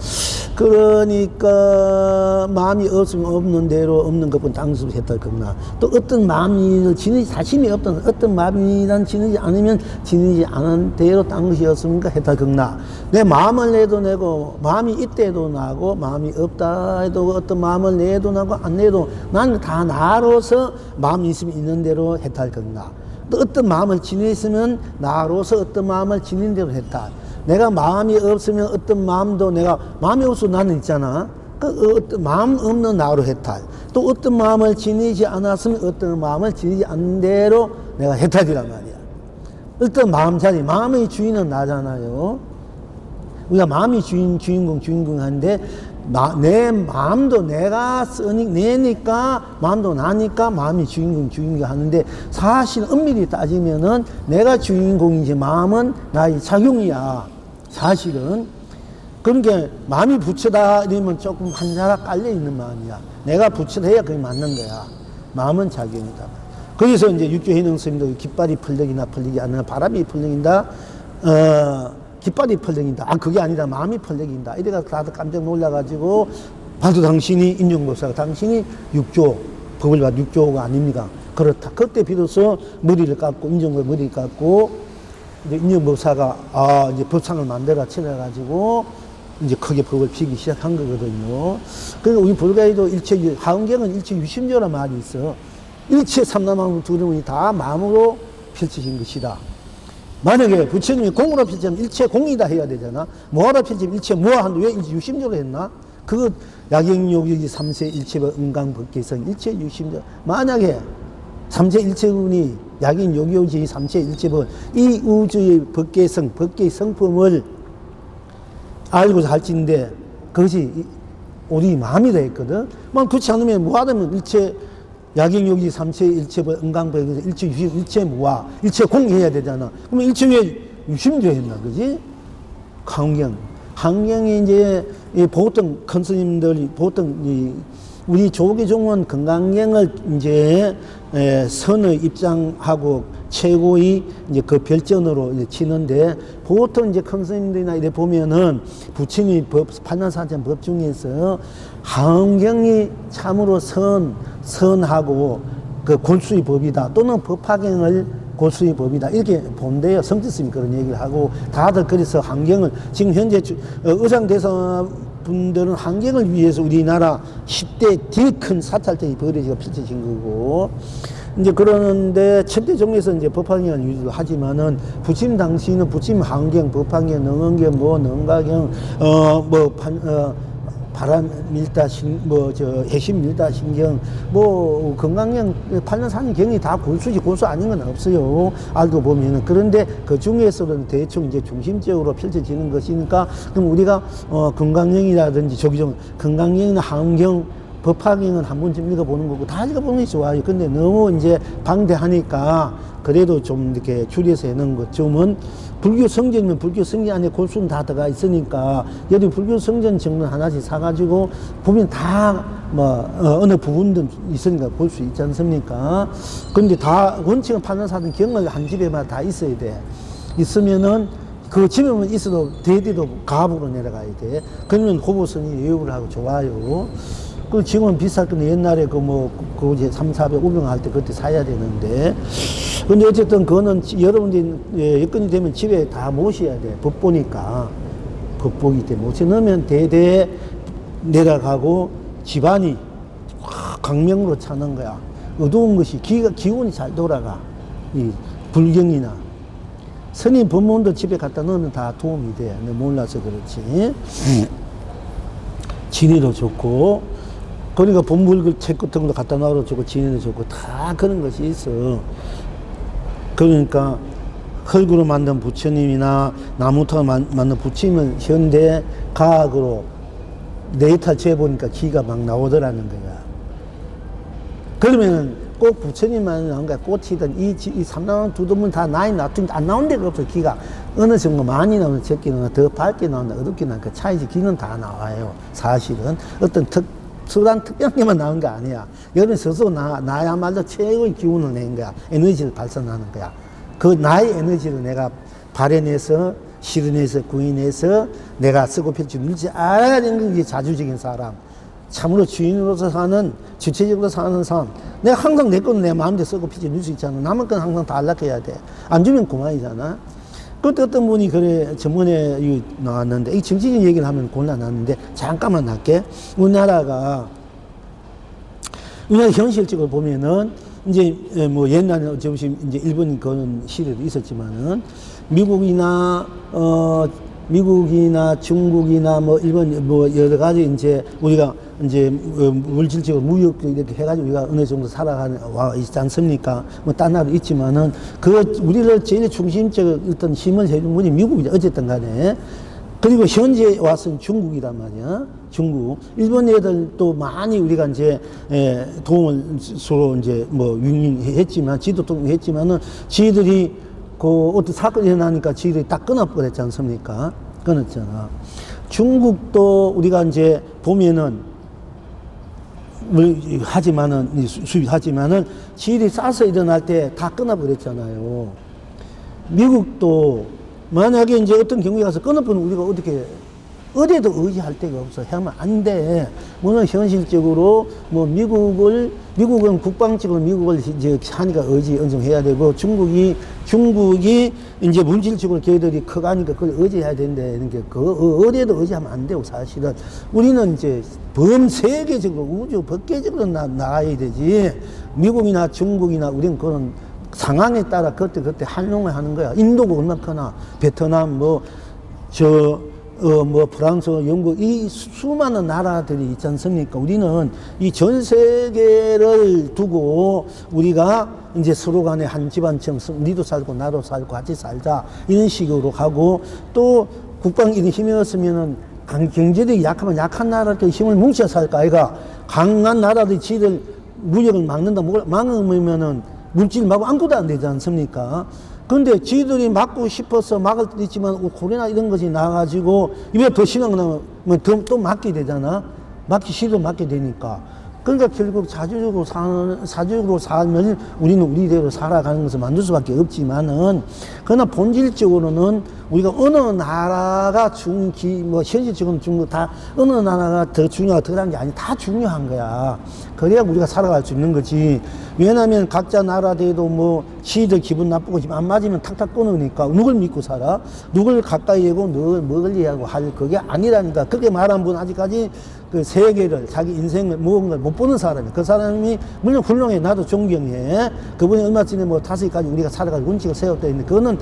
Speaker 1: 그러니까 마음이 없으면 없는 대로 없는 것뿐 당수로 했다 그러나 또 어떤 마음이 지니지 사심이 없던 어떤 마음이란 지니지 않으면 지니지 않은 대로 딴 것이었습니까 했다 그러나 내 마음을 내도 내고 마음이 있대도 나고 마음이 없다 해도 어떤 마음을 내도 나고 안 내도 나는 다 나로서 마음이 있으면 있는 대로 해탈 건다. 또 어떤 마음을 지니있으면 나로서 어떤 마음을 지닌 대로 해탈. 내가 마음이 없으면 어떤 마음도 내가 마음이 없어 나는 있잖아. 그 어떤 마음 없는 나로 해탈. 또 어떤 마음을 지니지 않았으면 어떤 마음을 지니지 않는 대로 내가 해탈이란 말이야. 어떤 마음 자리, 마음의 주인은 나잖아요. 우리가 마음이 주인공 한데 내 마음도 내가 내니까 마음도 나니까 마음이 주인공 하는데 사실 엄밀히 따지면은 내가 주인공이지 마음은 나의 작용이야. 사실은. 그러니까 마음이 부처다 이러면 조금 한 자락 깔려 있는 마음이야. 내가 부처다 해야 그게 맞는 거야. 마음은 작용이다. 그래서 이제 육조해능 스님도 깃발이 펄럭이나 펄리지 않나 바람이 펄럭인다. 깃발이 펄럭인다. 아, 그게 아니라 마음이 펄럭인다. 이래가 다들 깜짝 놀라가지고, 봐도 당신이, 인정법사가 당신이 육조, 법을 봐도 육조가 아닙니까? 그렇다. 그때 비로소 머리를 깎고, 인정법 머리를 깎고, 이제 인정법사가, 이제 법상을 만들어 치러가지고, 이제 크게 법을 피기 시작한 거거든요. 그러니까 우리 불가에도 하은경은 일체 유심조란 말이 있어. 일체 삼남하고 두려움이 다 마음으로 펼쳐진 것이다. 만약에 부처님이 공으로 펼치면 일체 공이다 해야 되잖아. 무하로 펼치면 일체 무하한데 왜 유심조로 했나? 그거 야경욕이 삼세 일체법 은강법계성 일체 유심조. 만약에 삼세 일체분이 야경욕이 삼세 일체법 이 우주의 법계성, 법계의 성품을 알고서 할지인데 그것이 우리 마음이라 했거든. 그렇지 않으면 무하다면 일체 야경욕이 삼체 일체법 은강법에서 일체 유심, 일체 무하, 일체 공해야 되잖아. 그러면 일체 왜 유심조 했나, 그지? 한경이 이제 보통 큰 스님들이 보통 우리 조계 종원 건강경을 이제 선의 입장하고 최고의 이제 그 별전으로 이제 치는데 보통 이제 큰 스님들이나 이래 보면은 부처님의 판단사전 법 중에서 한경이 참으로 선하고 그 골수의 법이다 또는 법화경을 골수의 법이다 이렇게 본대요. 성지스님이 그런 얘기를 하고 다들 그래서 한경을 지금 현재 의상대사 분들은 한경을 위해서 우리나라 10대 제일 큰 사찰적인 벌이가 펼쳐진 거고 이제 그러는데 천대 종에서 이제 법화경을 유지를 하지만은 부침 당시는 부침 한경, 법화경, 능언경, 능가경, 바람밀다 해심밀다 신경 건강경 판단사는 경이 다 골수지 골수 아닌 건 없어요. 알고 보면은. 그런데 그 중에서는 대충 이제 중심적으로 펼쳐지는 것이니까 그럼 우리가 건강경이라든지 조기종 건강경이나 한경 법화경은 한 번쯤 읽어보는 거고 다 읽어보는 게 좋아요. 근데 너무 이제 방대하니까 그래도 좀 이렇게 줄여서 해놓은 것 좀은 불교 성전이면 불교 성전 안에 골수는 다 들어가 있으니까 여기 불교 성전 정문 하나씩 사가지고 보면 다 어느 부분도 있으니까 볼 수 있지 않습니까? 근데 다 원칙은 판단사든 경을 한 집에만 다 있어야 돼. 있으면은 그 집에만 있어도 대대도 가압으로 내려가야 돼. 그러면 호보선이 예우를 하고 좋아요. 그 지금은 비쌀 건데 옛날에 그 이제 300, 400 우병 할 때 그때 사야 되는데. 근데 어쨌든 그거는 여러분들이 여건이 되면 집에 다 모셔야 돼. 법보니까. 법보기 때문에. 모셔 넣으면 대대 내려가고 집안이 강명으로 차는 거야. 어두운 것이 기운이 잘 돌아가. 이 불경이나. 스님 법문도 집에 갖다 넣으면 다 도움이 돼. 몰라서 그렇지. 진리도 좋고. 그러니까 본물 책 같은 것도 갖다 놔도 좋고 진리도 좋고 다 그런 것이 있어. 그러니까 흙으로 만든 부처님이나 나무토로 만든 부처님은 현대 과학으로 데이터 재보니까 기가 막 나오더라는 거야. 그러면은 꼭 부처님만 나온 거야. 꽃이든 이 삼나무 두두문 다 나이 놔두면 안 나온 데가 없어. 기가 어느 정도 많이 나오는 적게 나오나 더 밝게 나온다 어둡게 나오나 그 차이지. 기는 다 나와요. 사실은 어떤 특수한 특별한 게만 나온 게 아니야. 여러분 스스로 나야말로 최고의 기운을 낸 거야. 에너지를 발산하는 거야. 그 나의 에너지를 내가 발현해서 실현해서 구현해서 내가 쓰고 펼쳐 누리지 알아야 되는 게 자주적인 사람. 참으로 주인으로서 사는 주체적으로 사는 사람. 내가 항상 내 거는 내 마음대로 쓰고 펼쳐 누릴 수 있잖아. 남의 건 항상 다 안락해야 돼. 안 주면 그만이잖아. 그때 어떤 분이 그래 저번에 나왔는데 이 정치적인 얘기를 하면 곤란하는데 잠깐만 할게. 우리나라가 우리가 현실적으로 보면은 이제 뭐 옛날에 어쩌시 이제 일본 그런 시대도 있었지만은 미국이나 중국이나 뭐 일본 뭐 여러 가지 이제 우리가 이제 물질적으로 무역 이렇게 해가지고 우리가 어느 정도 살아가는 와 있지 않습니까? 뭐 딴 나라도 있지만은 그 우리를 제일 중심적 어떤 힘을 해준 분이 미국이죠. 어쨌든 간에. 그리고 현재 와서는 중국이란 말이야. 중국. 일본 애들도 많이 우리가 이제, 도움을 서로 이제 뭐 했지만, 지도 했지만은, 지들이 그 어떤 사건이 일어나니까 지들이 딱 끊어버렸지 않습니까? 끊었잖아. 중국도 우리가 이제 보면은, 수입하지만은, 지들이 싸서 일어날 때 다 끊어버렸잖아요. 미국도 만약에 이제 어떤 경우에 가서 끊어버리면 우리가 어떻게, 어디에도 의지할 데가 없어. 하면 안 돼. 물론 현실적으로 뭐 미국은 국방적으로 미국을 이제 하니까 어느 정도 해야 되고, 중국이 이제 물질적으로 걔들이 커가니까 그걸 의지해야 된다는 게, 어디에도 의지하면 안 되고, 사실은. 우리는 이제 범세계적으로 우주 법계적으로 나가야 되지. 미국이나 중국이나 우리는 그런 상황에 따라 그때 활용을 하는 거야. 인도가 얼마나 크나, 베트남, 프랑스, 영국, 이 수많은 나라들이 있지 않습니까? 우리는 이 전 세계를 두고 우리가 이제 서로 간에 한 집안처럼 니도 살고 나도 살고 같이 살자. 이런 식으로 하고 또 국방 이런 힘이 없으면은 경제력이 약하면 약한 나라들 힘을 뭉쳐 살까? 아이가 강한 나라들이 지들 무역을 막으면은 물질 막고 아무것도 안 되지 않습니까? 근데 지들이 막고 싶어서 막을 때도 있지만 코로나 이런 것이 나와가지고 이게 더 심한 거 나면 또 막게 되잖아. 막기 싫어 막게 되니까. 그러니까 결국 사주적으로 살면 우리는 우리대로 살아가는 것을 만들 수밖에 없지만은, 그러나 본질적으로는 우리가 어느 나라가 현실적으로 중국 다 어느 나라가 더 중요하고 덜한 게 아니, 다 중요한 거야. 그래야 우리가 살아갈 수 있는 거지. 왜냐면 각자 나라대도 뭐 지들 기분 나쁘고 안 맞으면 탁탁 끊으니까 누굴 믿고 살아? 누굴 가까이 하고 누굴 멀리 하고 할 그게 아니라니까. 그렇게 말한 분 아직까지 그 세계를, 자기 인생을 모은 걸 못 보는 사람이야. 그 사람이 물론 훌륭해. 나도 존경해. 그분이 얼마 전에 뭐 5시까지 우리가 살아갈 원칙을 세웠다 했는데 그거는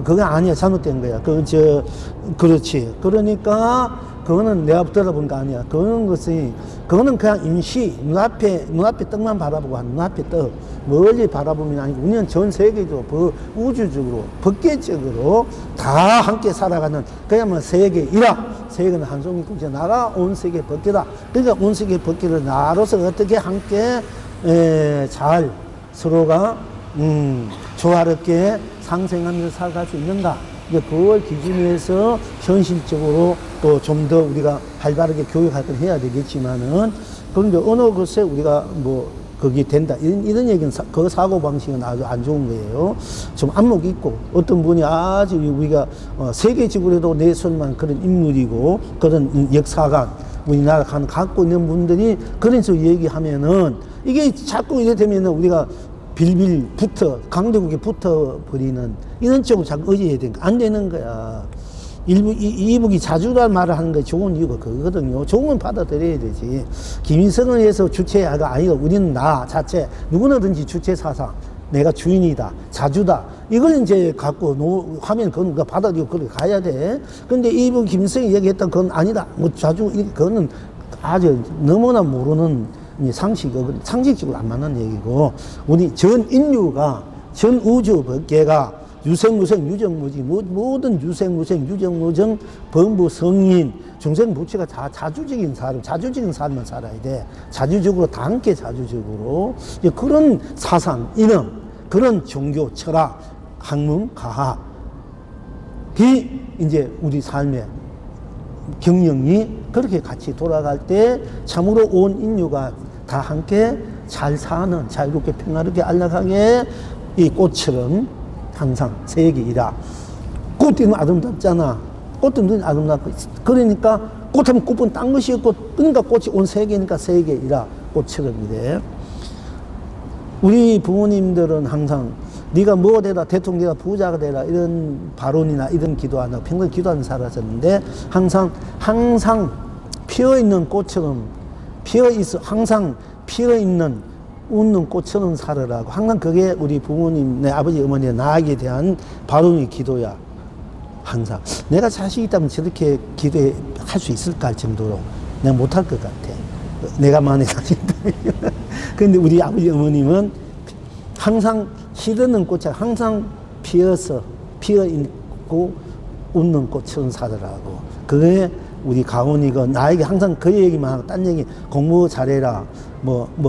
Speaker 1: 그게 아니야. 잘못된 거야. 그렇지. 그러니까 그거는 내가 들어본 거 아니야. 그거는 그냥 임시, 눈앞에 떡만 바라보고 하는 눈앞에 떡. 멀리 바라보면 아니고, 우리는 전 세계적으로, 우주적으로, 법계적으로 다 함께 살아가는, 그야말로 세계 일학. 세계는 한송이 꿈자 나라, 온 세계 법계다. 그러니까 온 세계 법계를 나로서 어떻게 함께, 잘 서로가, 조화롭게 상생하면서 살아갈 수 있는가. 그걸 기준으로 현실적으로 또 좀 더 우리가 활발하게 교육할 걸 해야 되겠지만은, 그런데 어느 것에 우리가 거기 된다. 이런 얘기는 그 사고방식은 아주 안 좋은 거예요. 좀 안목이 있고, 어떤 분이 아주 우리가 세계적으로도 내설만 그런 인물이고, 그런 역사관, 우리나라 갖고 있는 분들이 그런 식으로 얘기하면은, 이게 자꾸 이래 되면은 우리가 강대국에 붙어버리는 이런 쪽으로 자꾸 의지해야 되니까 안 되는 거야. 이북이 자주란 말을 하는 게 좋은 이유가 그거거든요. 좋은 건 받아들여야 되지. 김일성을 위해서 주체가 아니고 우리는 나 자체, 누구나든지 주체 사상, 내가 주인이다, 자주다. 이걸 이제 갖고 하면 그건 받아들이고 그렇게 가야 돼. 근데 이북 김일성이 얘기했던 그건 아니다. 그거는 아주 너무나 모르는 상식적으로 안 맞는 얘기고, 우리 전 인류가, 전 우주 법계가 유생무생 유정무지, 모든 유생무생 유정무정 범부 성인 중생부처가 다 자주적인 삶을 살아야 돼. 자주적으로, 다 함께 자주적으로. 그런 사상, 이념, 그런 종교, 철학, 학문, 가학이 이제 우리 삶의 경영이 그렇게 같이 돌아갈 때 참으로 온 인류가 다 함께 잘 사는, 자유롭게 평화롭게 안락하게 이 꽃처럼 항상 세계이라. 꽃은 아름답잖아. 꽃은 아름답고. 그러니까 꽃하면 꽃은 딴 것이 없고, 그러니까 꽃이 온 세계니까 세계이라. 꽃처럼 이래. 우리 부모님들은 항상 네가 뭐 되라, 대통령 되라, 부자가 되라, 이런 발언이나 이런 기도 안 하고 평생 기도하는 살았었는데, 항상 피어있는 꽃처럼 항상 피어있는 웃는 꽃처럼 살으라고. 항상 그게 우리 부모님, 내 아버지, 어머니의 나에게 대한 바로의 기도야. 항상. 내가 자식이 있다면 저렇게 기도할 수 있을까 할 정도로 내가 못할 것 같아. 내가 만에 자식이다. 그런데 우리 아버지, 어머님은 항상 시드는 꽃이 항상 피어있고 웃는 꽃처럼 살으라고. 그게 우리 가훈이가 나에게 항상 그 얘기만 하고, 딴 얘기, 공부 잘해라,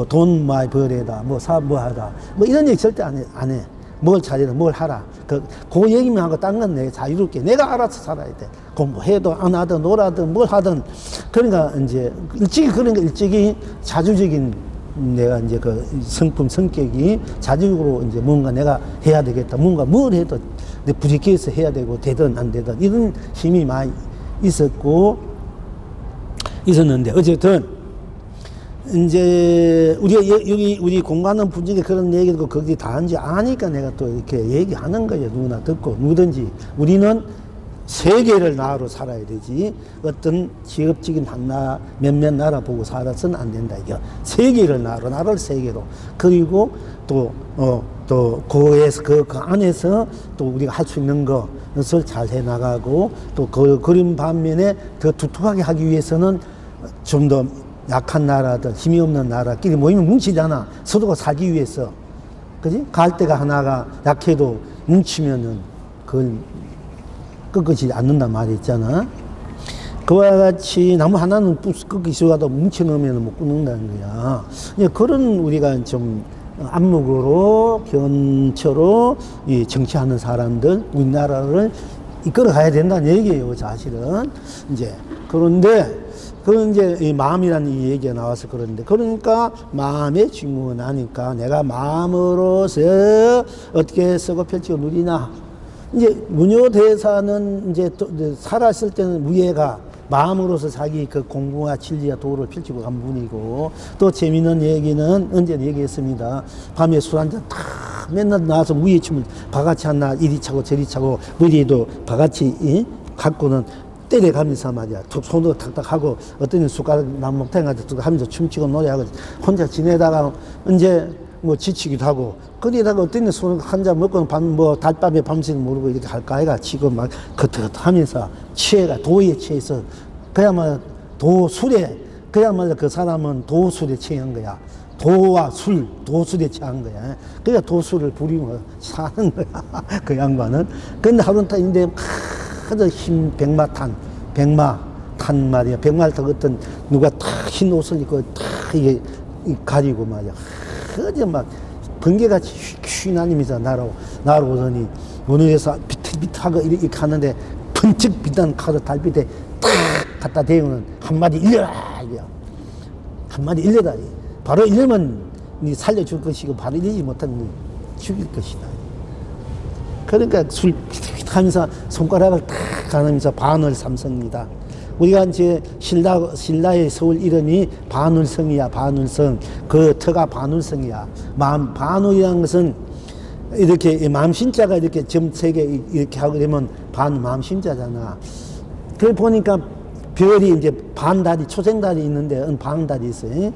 Speaker 1: 돈 많이 벌어라, 사업 하라, 이런 얘기 절대 안 해. 뭘 잘해라, 뭘 하라. 그 얘기만 하고, 딴 건 내가 자유롭게, 내가 알아서 살아야 돼. 공부해도, 안 하든, 놀아든, 뭘 하든. 그러니까, 일찍이 자주적인 내가 이제 그 성격이 자주적으로 이제 뭔가 내가 해야 되겠다. 뭔가 뭘 해도 내 부지기해서 해야 되고, 되든 안 되든, 이런 힘이 많이 있었는데, 어쨌든, 이제, 우리 공부하는 분중에 그런 얘기도 거기 다 한지 아니까 내가 또 이렇게 얘기하는 거예요. 누구나 듣고, 누구든지. 우리는 세계를 나라로 살아야 되지, 어떤 지역적인 몇몇 나라 보고 살아서는 안 된다. 이게 세계를 나라를 세계로. 그리고 또 그 안에서 또 우리가 할 수 있는 것을 잘 해나가고, 또 그런 반면에 더 두툼하게 하기 위해서는 좀 더 약한 나라들, 힘이 없는 나라끼리 모이면 뭉치잖아. 서로가 살기 위해서. 그지? 갈대가 하나가 약해도 뭉치면은 그걸 꺾이지 않는단 말이 있잖아. 그와 같이 나무 하나는 꺾기 쉬워도 뭉쳐 놓으면 못 끊는다는 거야. 그런 우리가 좀 안목으로, 견처로 정치하는 사람들, 우리나라를 이끌어 가야 된다는 얘기예요, 사실은. 이제, 그런데, 이 마음이라는 이 얘기가 나와서 그러는데, 그러니까 마음의 중요한 하니까 내가 마음으로서 어떻게 썩어 펼치고 누리나. 이제 문효대사는 이제 살았을 때는 무예가 마음으로서 자기 그 공부와 진리와 도를 펼치고 간 분이고, 또 재미있는 얘기는 언제 얘기했습니다. 밤에 술 한잔 탁 맨날 나와서 무예 춤을 바가지 하나 이리 차고 저리 차고, 머리에도 바가지 갖고는 때려가면서 말이야. 손으로 탁탁 하고, 어떤 숟가락 남목탕한테 하면서 춤추고 노래하고 혼자 지내다가 이제 지치기도 하고, 그러다가 어떤 손을 한 잔 먹고는 달밤에 밤새는 모르고 이렇게 할까 해가 치고 막 하면서 도에 취해서, 그야말로 그야말로 그 사람은 도술에 취한 거야. 도술에 취한 거야. 그러니까 도술을 부리고 사는 거야. 그 양반은. 근데 하루인데 백마탄 말이야. 백마를 타고 어떤 누가 탁 흰 옷을 입고 탁 이게 가리고 말이야. 그저 막 번개같이 휘날리면서 날아오더니 어느 데서 비트하고 이렇게 하는데 번쩍 빛나는 칼을 달빛에 탁 갖다 대우는 한마디 일려라. 한마디 일려라. 바로 일려면 니 살려줄 것이고, 바로 일리지 못하면 죽일 것이다. 그러니까 술 하면서 손가락을 탁 가르면서 반월삼성입니다. 우리가 이제 신라의 서울 이름이 반울성이야. 반울성. 그 터가 반울성이야. 반울이라는 것은 이렇게 마음신자가 이렇게 점 세 개 이렇게 하게 되면 마음신자잖아. 그래 보니까 별이 이제 반달이, 초생달이 있는데 반달이 있어요.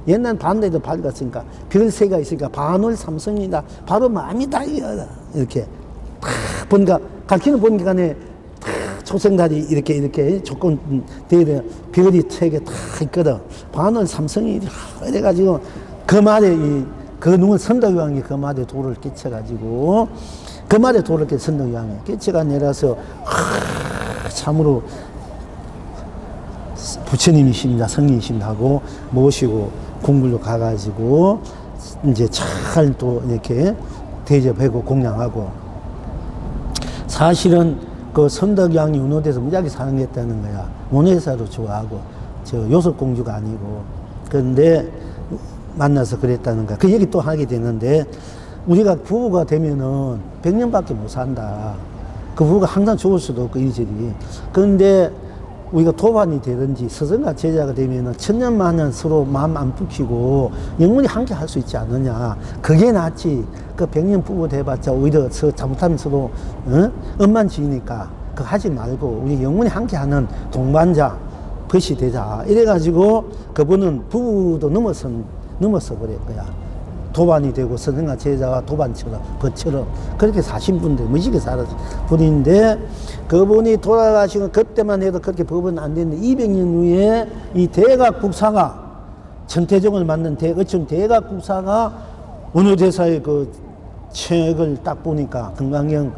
Speaker 1: 옛날 반달도 밝았으니까 별 세 개가 있으니까 반울삼성이다. 바로 마음이다. 이렇게 탁 보니까 가르치는 보니까 초생달이 이렇게 조금 되게 별이 세 개 다 있거든. 반월삼성이 이래가지고 그 말에 그 누군 선덕여왕이 그 말에 돌을 끼쳐가지고 그 말에 돌을 선덕여왕이 끼쳐가 내려서 참으로 부처님이십니다, 성인이십니다 하고 모시고 궁굴로 가가지고 이제 잘 또 이렇게 대접하고 공양하고. 사실은 그 선덕여왕이 운호대에서 무지하게 사랑했다는 거야. 원회사도 좋아하고, 요섭공주가 아니고. 그런데 만나서 그랬다는 거야. 그 얘기 또 하게 되는데, 우리가 부부가 되면은 100년밖에 못 산다. 그 부부가 항상 좋을 수도 없고, 이리저리. 그런데 우리가 도반이 되든지 스승과 제자가 되면은 천년만년 서로 마음 안 붙이고 영원히 함께 할 수 있지 않느냐. 그게 낫지. 그 100년 부부 돼봤자 오히려 잘못하면 서로 엄만지니까 그거 하지 말고 우리 영원히 함께 하는 동반자, 벗이 되자. 이래가지고 그분은 부부도 넘어선 넘어서 버릴 거야. 도반이 되고 선생과 제자가 도반처럼 벌처럼 그렇게 사신 분들 멋지게 살아신 분인데 그분이 돌아가시고 그때만 해도 그렇게 법은 안 됐는데 200년 후에 이 대각국사가 전태종을 만든 어촌 대각국사가 원효대사의 그 책을 딱 보니까 건강경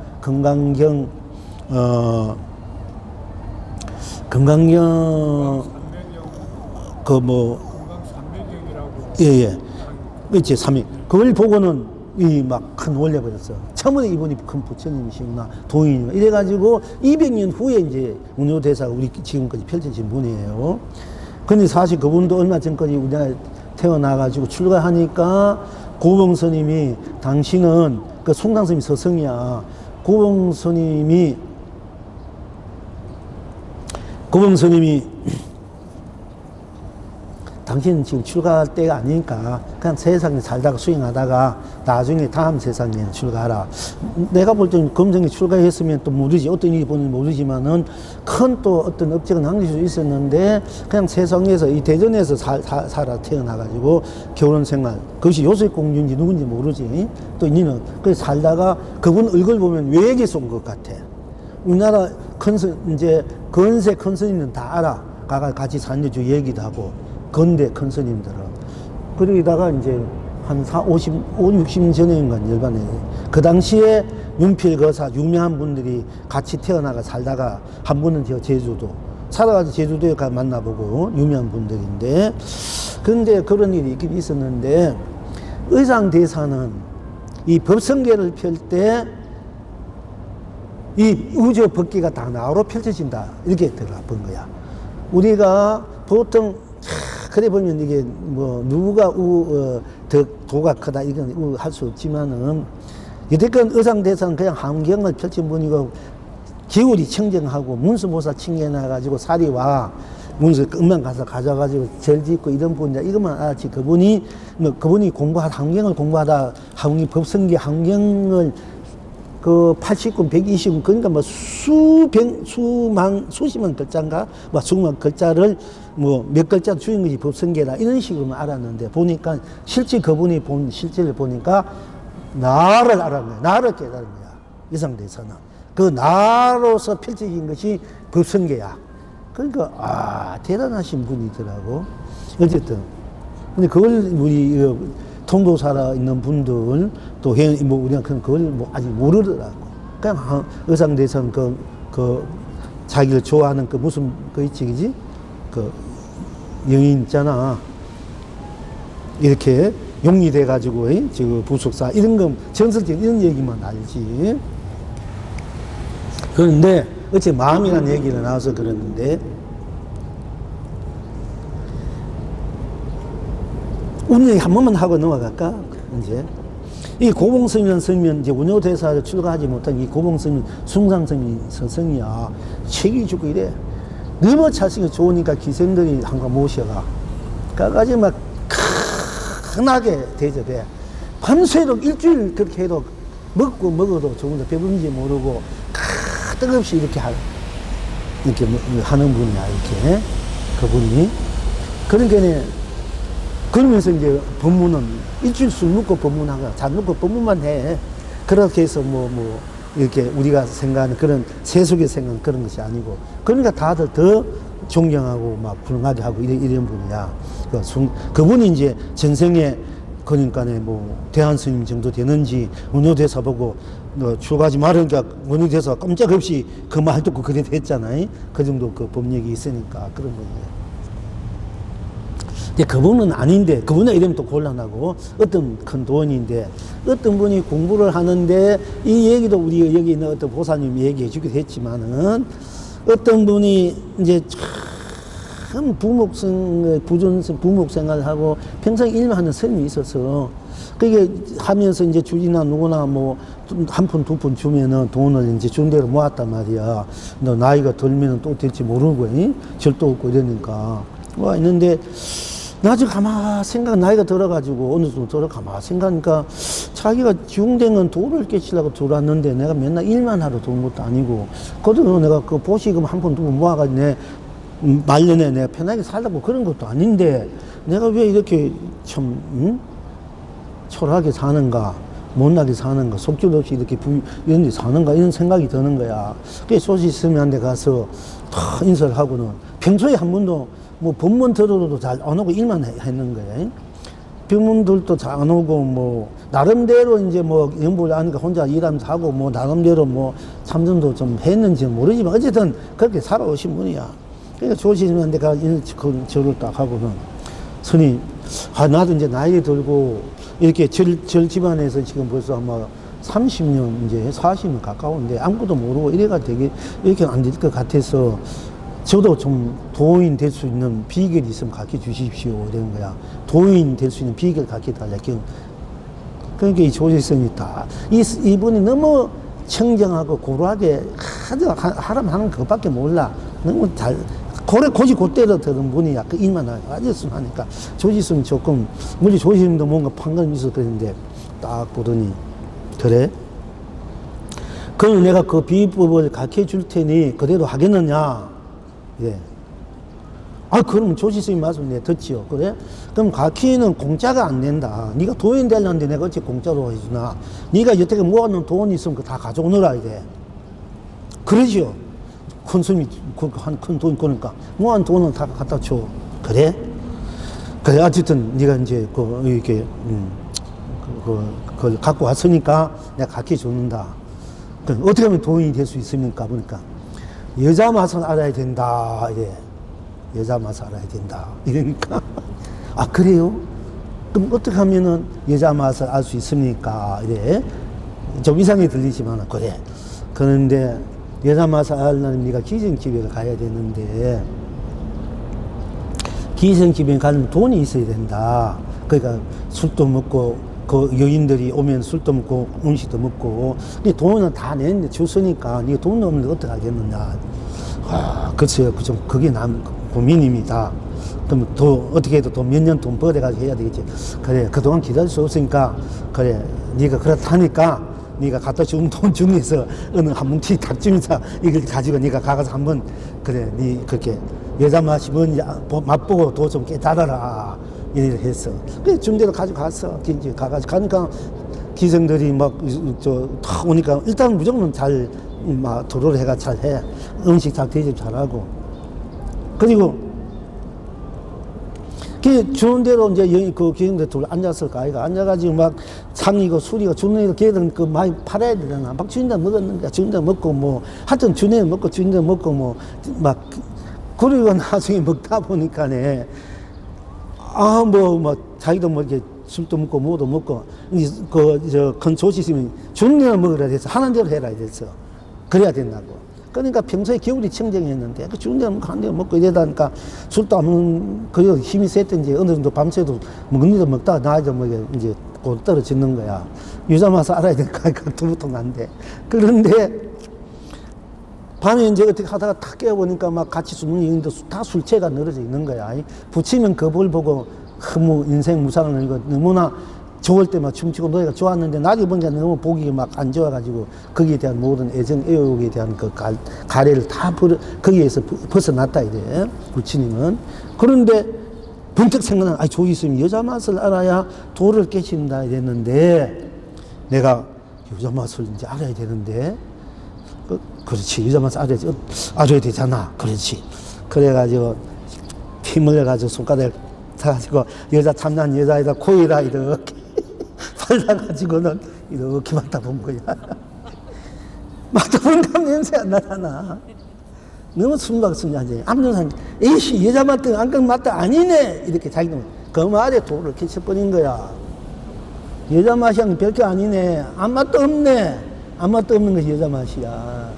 Speaker 1: 그 뭐 예예 그렇지 3위 그걸 보고는 이 막 큰 올려버렸어. 처음에 이분이 큰 부처님이시구나 도인이구나 이래가지고 200년 후에 이제 원효대사가 우리 지금까지 펼쳐진 분이에요. 근데 사실 그분도 얼마 전까지 우리나라에 태어나가지고 출가하니까 고봉스님이 당신은 그 송당스님이 서성이야. 고봉스님이 당신은 지금 출가할 때가 아니니까 그냥 세상에 살다가 수행하다가 나중에 다음 세상에 출가하라. 내가 볼 때는 검정에 출가했으면 또 모르지 어떤 일이 보는지 모르지만은 큰 또 어떤 업적은 남길 수 있었는데 그냥 세상에서 이 대전에서 살아 태어나가지고 결혼생활 그것이 요술공주인지 누군지 모르지. 또 니는 그 살다가 그분 얼굴 보면 외계에서 온 것 같아. 우리나라 이제 건세 큰 스님은 다 알아. 같이 산여주 얘기도 하고 건대 큰 스님들은. 그러다가 이제 한 60년 전인가 열반에 그 당시에 윤필거사 유명한 분들이 같이 태어나가 살다가 한 분은 저 제주도 살아가서 제주도에 가 만나보고 유명한 분들인데 그런데 그런 일이 있긴 있었는데 의상대사는 이 법성계를 펼 때 이 우주 법계가 다 나로 펼쳐진다 이렇게 들어본 거야. 우리가 보통 그래 보면 이게 뭐 누가 더 도가 크다 이건 할 수 없지만은 여태껏 의상대사는 그냥 환경을 펼친 분이고 기울이 청정하고 문수보사 칭해놔가지고 사리와 문수 음만 가서 가져가지고 절 짓고 이런 분이다 이것만 알았지. 그분이 환경을 공부하다 환경 법성계 환경을 그 80군, 120군, 그러니까 뭐 수십만 글자인가? 뭐 수만 글자를 뭐 몇 글자 줄인 것이 법성계다. 이런 식으로만 알았는데 보니까 실제 그분이 본 실제를 보니까 나를 알았는 거야. 나를 깨달은 거야. 이상대사는. 그 나로서 펼쳐진 것이 법성계야. 그러니까, 대단하신 분이더라고. 어쨌든. 근데 그걸 우리 통도사라 있는 분들 또 뭐 우리가 그걸 뭐 아직 모르더라고. 그냥 의상대선 자기를 좋아하는 그 무슨 그 있지 그지? 그 여인 있잖아. 이렇게 용리돼 가지고 지금 부속사 이런 거 전설적인 이런 얘기만 알지. 그런데 어째 마음이라는 얘기가 나와서 그러는데 오늘 얘기 한 번만 하고 넘어갈까? 이제 이 고봉스님이라는 스님은 이제 원효대사를 출가하지 못한 이 고봉스님 숭상스님이 서성이야. 책이 주고 이래. 너무 자식이 좋으니까 기생들이 한가 모셔가. 가가지고 막 크나게 대접해. 밤새도록 일주일 그렇게 해도 먹어도 조금 배부른지 모르고 뜨겁이 이렇게 하는 분이야, 이렇게. 그분이. 그러니까 그러면서 이제 법문은 일주일 술 먹고 법문하고 잘 먹고 법문만 해. 그렇게 해서 이렇게 우리가 생각하는 그런 세속의 생각은 그런 것이 아니고. 그러니까 다들 더 존경하고 막 불응하게 하고 이런 분이야. 그분이 이제 전생에 그러니까 대한 스님 정도 되는지 원효대사 보고 너 출가하지 말으니까 원효대사 깜짝없이 그 말 듣고 그래 됐잖아요. 그 정도 그 법력이 있으니까 그런 거예요. 근데 그분은 아닌데, 그분의 이름은 또 곤란하고, 어떤 큰 도원인데, 어떤 분이 공부를 하는데, 이 얘기도 우리 여기 있는 어떤 보사님이 얘기해 주기도 했지만은, 어떤 분이 이제 참 부목생활을 하고, 평생 일만 하는 스님이 있어서, 그게 하면서 이제 주지나 누구나 한 푼, 두 푼 주면은 돈을 이제 준 대로 모았단 말이야. 너 나이가 들면은 또 될지 모르고, 절도 없고 이러니까. 있는데, 나중에 나이가 들어가지고, 어느 정도 가만 생각하니까, 자기가 중댕은 돌을 깨치려고 들어왔는데, 내가 맨날 일만 하러 들어온 것도 아니고, 그래도 내가 그 보시금 한 푼, 두 푼 모아가지고 말년에 내가 편하게 살라고 그런 것도 아닌데 내가 왜 이렇게 참 초라하게 사는가, 못나게 사는가, 속줄 없이 이렇게 이런 데 사는가 이런 생각이 드는 거야. 그래서 조지스님한테 가서 다 인사를 하고는 평소에 한 번도 뭐 법문 들어도 잘 안 오고 일만 했는 거야. 병문들도 잘 안 오고 뭐 나름대로 이제 뭐 연보를 아니까 혼자 일하면서 하고 뭐 나름대로 뭐 참선도 좀 했는지는 모르지만 어쨌든 그렇게 살아오신 분이야. 그러니까 조지스님한테 가서 절을 딱 하고는 스님, 나도 이제 나이 들고 이렇게 절 집안에서 지금 벌써 아마 30년 이제 40년 가까운데 아무것도 모르고 이래가 되게 이렇게 안 될 것 같아서 저도 좀 도인 될 수 있는 비결이 있으면 가르쳐 주십시오 이런 거야. 도인 될 수 있는 비결 가르쳐 달라. 그러니까 이 조지스님이 다 이분이 너무 청정하고 고루하게 하라면 하는 그것밖에 몰라. 너무 잘 고지 곧대로 들은 분이야. 그 일만 아셨으면 하니까 조지스님 조금 물론 조지스님도 뭔가 판단이 있어 그랬는데 딱 보더니 그래? 그럼 내가 그 비법을 가르쳐 줄 테니 그대로 하겠느냐? 예. 그럼 조지스님 말씀 내가 듣지요. 그래? 그럼 가르치는 공짜가 안 된다. 네가 도인 되려는데 내가 어찌 공짜로 해주나? 네가 여태까지 모아놓은 돈이 있으면 그거 다 가져오느라 이래. 그러지요. 큰 스님이 큰 돈 거니까 모아놓은 돈은 다 갖다 줘. 그래? 그래 어쨌든 네가 이제 이렇게 그걸 갖고 왔으니까 내가 가르쳐 줬는다. 그럼 어떻게 하면 도인이 될 수 있습니까? 보니까 여자 맛을 알아야 된다. 이래. 여자 맛을 알아야 된다. 이러니까 그래요? 그럼 어떻게 하면은 여자 맛을 알 수 있습니까? 이래. 좀 이상하게 들리지만 그래. 그런데 여자 맛을 알려면 네가 기생집에 가야 되는데 기생집에 가면 돈이 있어야 된다. 그러니까 술도 먹고 그 여인들이 오면 술도 먹고 음식도 먹고 네 돈은 다 내는데 줬으니까 네가 돈 없는데 어떻게 하겠느냐. 글쎄요. 그게 남 고민입니다. 그럼 어떻게 해도 몇 년 돈 벌어가지고 해야 되겠지. 그래 그동안 기다릴 수 없으니까 그래 네가 그렇다니까 네가 갖다 준 돈 중에서 어느 한 뭉치 딱 주면서 이걸 가지고 네가 가서 한번 그래 네 그렇게 여자 맛이 뭔지 맛보고 도 좀 깨달아라 이렇게 했어. 그래 중대로 가지고 갔어. 이제 가가지고 가니까 기생들이 다 오니까 일단 무조건 잘 도로를 해가 잘 해. 음식 잘 대접 잘하고. 그리고 주는 대로 이제 그 기생들 둘 앉았을 거 아이가 앉아가지고 막 상이고 술이고 주는 대로 걔들은 그 많이 팔아야 되잖아. 막 주는 데 먹었는가 주는 데 먹고 뭐 하여튼 주는 데 먹고 주는 데 먹고 뭐 막 그리고 나중에 먹다 보니까네 자기도 뭐 이렇게 술도 먹고 뭐도 먹고 큰 조지스님이 주는 대로 먹으라 해서 하는 대로 해라 이랬어. 그래야 된다고. 그러니까 평소에 겨울이 청정했는데 그 주는 대로 먹고 하는 대로 먹고 이러다니까 술도 안 먹는 그 힘이 셌던지 어느 정도 밤새도 먹는 데도 먹다가 나이도 이제 곧 떨어지는 거야. 여자 맛을 알아야 되니까 두부통 난데. 그런데 밤에 이제 어떻게 하다가 탁 깨어보니까 막 같이 술 먹는 여인도 다 술체가 늘어져 있는 거야. 부치면 겁을 보고 인생 무상을 이거 너무나 좋을 때 막 춤추고 노래가 좋았는데 나중에 보니까 너무 보기 막 안 좋아가지고 거기에 대한 모든 애정 애욕에 대한 그 가래를 다 거기에서 벗어났다 이래 부치님은. 그런데 번뜩 생각나 조지스님이 여자 맛을 알아야 도를 깨친다 이랬는데 내가 여자 맛을 이제 알아야 되는데 그렇지 여자 맛을 알아야 되잖아. 그렇지. 그래가지고 힘을 내가지고 손가락을 사가지고 여자 참난 여자에다 코에다 이렇게 발라가지고는 이렇게 맡아본 거야. 맡아보니까 냄새 안 나잖아. 너무 순박순하지. 아무튼 사람 에이씨 여자 맡다 안경 맡다 아니네 이렇게 자기는 그 말에 돌을 캐쳐버린 거야. 여자 맛이 별게 아니네. 아무 맛도 없네. 아무 맛도 없는 것이 여자 맛이야.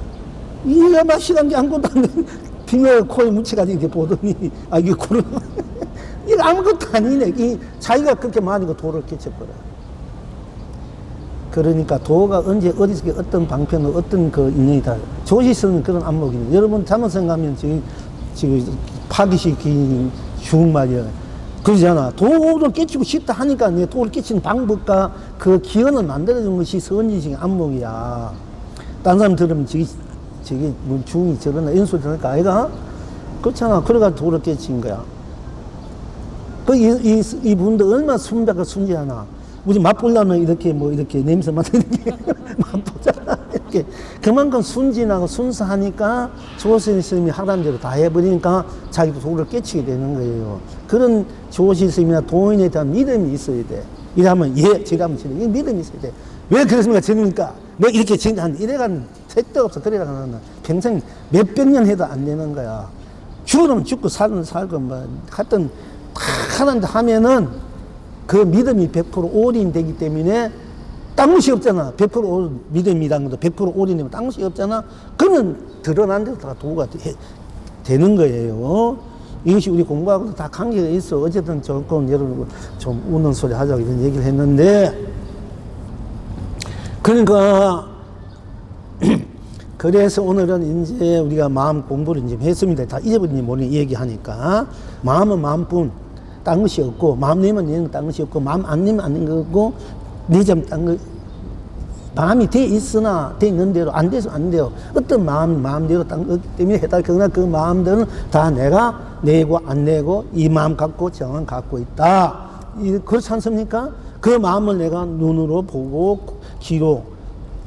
Speaker 1: 이 여자 맛이란 게 아무것도 안 돼. 빙을 코에 묻혀가지고 이렇게 보더니 이게 구름 이거 아무것도 아니네. 자기가 그렇게 말하니까 도를 깨쳐버려. 그러니까 도가 언제 어디서 어떤 방편으로 어떤 그 인연이다. 조지스는 그런 안목이네. 여러분 잘못 생각하면 지금 파기시킨 죽은 말이야. 그러잖아. 도를 깨치고 싶다 하니까 내 도를 깨치는 방법과 그 기원을 만들어준 것이 선지식의 안목이야. 딴 사람 들으면 저기 뭐 중이 저러나 연소 들을까 아이가? 그렇잖아. 그래가 도를 깨친 거야. 이분도 얼마나 순백과 순지하나. 우리 맛보려면 이렇게 이렇게 냄새 맡아 이렇게 맛보잖아. 이렇게. 그만큼 순진하고 순수하니까 조실 스님이 하라는 대로 다 해버리니까 자기도 도를 깨치게 되는 거예요. 그런 조실 스님이나 도인에 대한 믿음이 있어야 돼. 이러면 예, 제가면 지는 이 믿음이 있어야 돼. 왜 그렇습니까? 저니까 내 이렇게 진한 이래간 택도 없어. 그래가는 평생 몇백 년 해도 안 되는 거야. 죽으면 죽고 살면 살고 뭐 하여튼 하는데 하면은 그 믿음이 100% 올인되기 때문에 딴 것이 없잖아. 100% 믿음이라는 것도 100% 올인되면 딴 것이 없잖아. 그러면 드러난 데서 다 도구가 되는 거예요. 이것이 우리 공부하고도 다 관계가 있어. 어쨌든 조금 여러분 좀 웃는 소리 하자고 이런 얘기를 했는데, 그러니까 그래서 오늘은 이제 우리가 마음 공부를 이제 했습니다. 다 잊어버린지 모르는 얘기하니까. 마음은 마음뿐 딴 것이 없고, 마음 내면 내는 딴 것이 없고, 마음 안 내면 안 내는 거고, 내점 딴 거, 마음이 돼 있으나 돼 있는 대로 안 돼서 안 돼요. 어떤 마음대로 딴 것 때문에 해달 그러나 그 마음들은 다 내가 내고 안 내고 이 마음 갖고 정은 갖고 있다. 그렇지 않습니까? 그 마음을 내가 눈으로 보고 귀로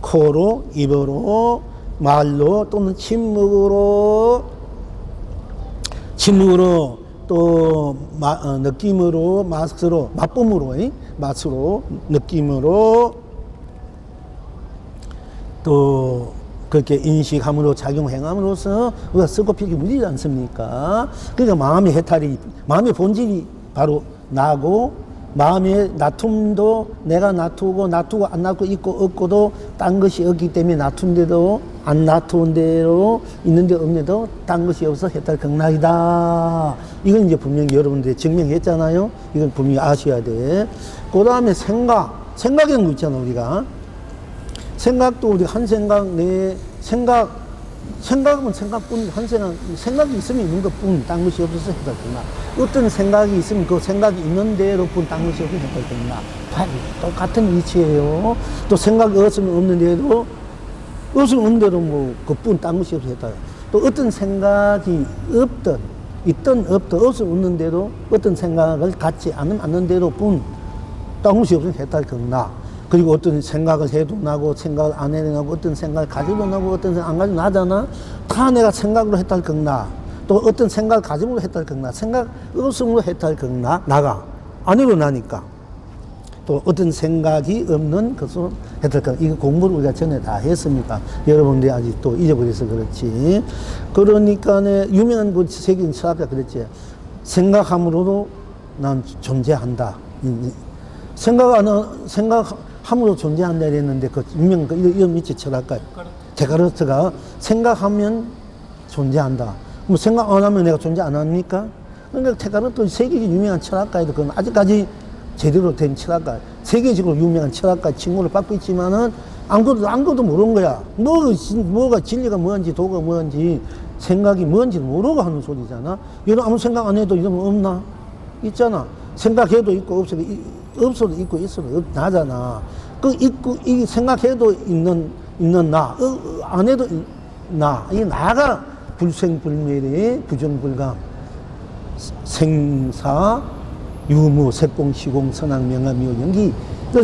Speaker 1: 코로 입으로 말로 또는 침묵으로 또 느낌으로 맛으로 맛으로 느낌으로 또 그렇게 인식함으로 작용행함으로써 우리가 쓰고 필기 무리지 않습니까? 그러니까 마음의 본질이 바로 나고, 마음의 나툼도 내가 놔두고 안 놔두고 있고 없고도 딴 것이 없기 때문에 놔둔 데도 안 놔둔 대로 있는데 없는데도 딴 것이 없어 해탈경락이다. 이건 이제 분명히 여러분들이 증명했잖아요. 이건 분명히 아셔야 돼. 그 다음에 생각이라는 거 있잖아. 우리가 생각도 우리가 한 생각 내 생각은 생각뿐, 생각이 있으면 있는 것 뿐, 딴 것이 없어서 해탈경락. 어떤 생각이 있으면 그 생각이 있는 대로 뿐, 딴 것이 없어서 해탈경락. 똑같은 위치예요. 또 생각이 없으면 없는 대로, 없는 대로 그뿐, 딴 것이 없어서 해탈. 또 어떤 생각이 있든 없으면 없는 대로, 어떤 생각을 갖지 않는 대로 뿐, 딴 것이 없어서 해탈경락. 그리고 어떤 생각을 해도 나고, 생각을 안 해도 나고, 어떤 생각을 가지도 나고, 어떤 생각 안 가지도 나잖아. 다 내가 생각으로 해탈경락. 또 어떤 생각을 가짐으로 해탈경락. 생각 없음으로 해탈경락. 나가. 아니로 나니까. 또 어떤 생각이 없는 것으로 해탈경락. 이거 공부를 우리가 전에 다 했습니까? 여러분들이 아직 또 잊어버려서 그렇지. 그러니까 유명한 그 세계인 철학가 그랬지. 생각함으로도 난 존재한다. 생각함으로 존재한다 이랬는데, 그 유명한 이런 밑에 철학가 데카르트가 생각하면 존재한다. 뭐 생각 안 하면 내가 존재 안 합니까? 그러니까 데카르트 세계적으로 유명한 철학가에도 그건 아직까지 제대로 된 철학가, 세계적으로 유명한 철학가 칭호를 받고 있지만은 아무것도 모르는 거야. 뭐가 진리가 뭔지 도가 뭔지 생각이 뭔지 모르고 하는 소리잖아. 여러분 아무 생각 안 해도 이런 거 없나? 있잖아. 생각해도 있고 없어도 있고 있어도 나잖아. 이 생각해도 있는 나, 안 해도 나. 이 나가 불생불멸의 부정불감, 생사, 유무, 색공, 시공, 선악, 명암, 미호, 연기,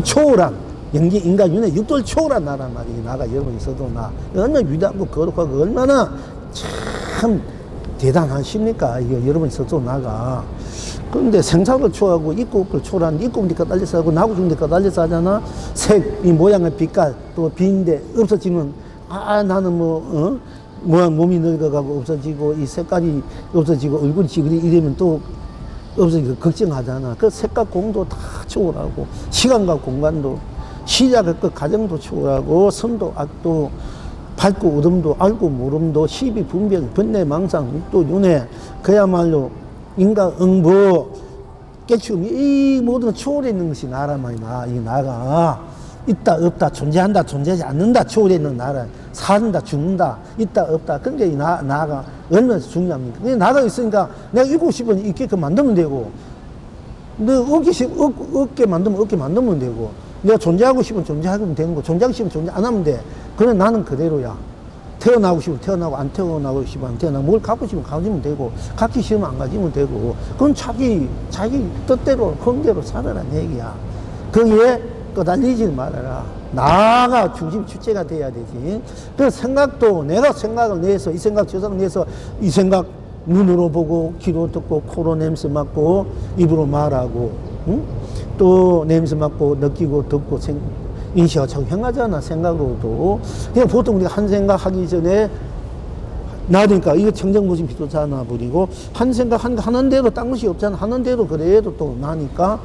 Speaker 1: 초월한, 연기, 인간, 윤회, 육돌 초월한 나란 말이에요. 나가 여러분 있어도 나. 얼마나 위대하고 거룩하고 얼마나 참 대단하십니까? 이거 여러분 있어도 나가. 그런데 생사를 초월하고 있고 없고를 초월하는데 있고 없는 데까지 달려서 하고 나고 죽는 데까지 달려서 하잖아. 색, 이 모양의 빛깔, 또 비인데 없어지면, 나는 모양 몸이 늙어가고 없어지고, 이 색깔이 없어지고, 얼굴이 지그리 이러면 또 없어지고 걱정하잖아. 그 색과 공도 다 초월하고, 시간과 공간도, 시작할 것 과정도 초월하고, 선도, 악도, 밝고 어둠도, 알고 모름도, 시비, 분별, 번뇌, 망상, 육도, 윤회, 그야말로 인과 응보, 깨치움, 이 모든 초월해 있는 것이 나란 말이야. 이 나가 있다 없다, 존재한다 존재하지 않는다, 초월해 있는 나라. 산다 죽는다, 있다 없다. 그러니까 이 나가 얼마나 중요합니까? 그냥 나가 있으니까 내가 있고 싶으면 있게끔 만들면 되고, 너 없게 만들면 되고, 내가 존재하고 싶으면 존재하면 되는 거, 존재하고 싶으면 존재 안 하면 돼. 그래 나는 그대로야. 태어나고 싶으면 태어나고, 안 태어나고 싶으면 안 태어나고, 뭘 갖고 싶으면 가지면 되고, 갖기 싫으면 안 가지면 되고, 그건 자기 뜻대로, 그대로 살아라는 얘기야. 거기에 끄달리지 말아라. 나가 중심 주체가 돼야 되지. 그래서 생각도 내가 생각을 내서, 이 생각 저 생각 내서, 이 생각 눈으로 보고, 귀로 듣고, 코로 냄새 맡고, 입으로 말하고, 응? 또 냄새 맡고, 느끼고, 듣고, 인식하고 자꾸 행하잖아, 생각으로도. 그냥 보통 우리가 한 생각 하기 전에 나니까 이거 청정무심 비도자나 버리고, 한 생각 하는 대로 딴 것이 없잖아. 하는 대로 그래도 또 나니까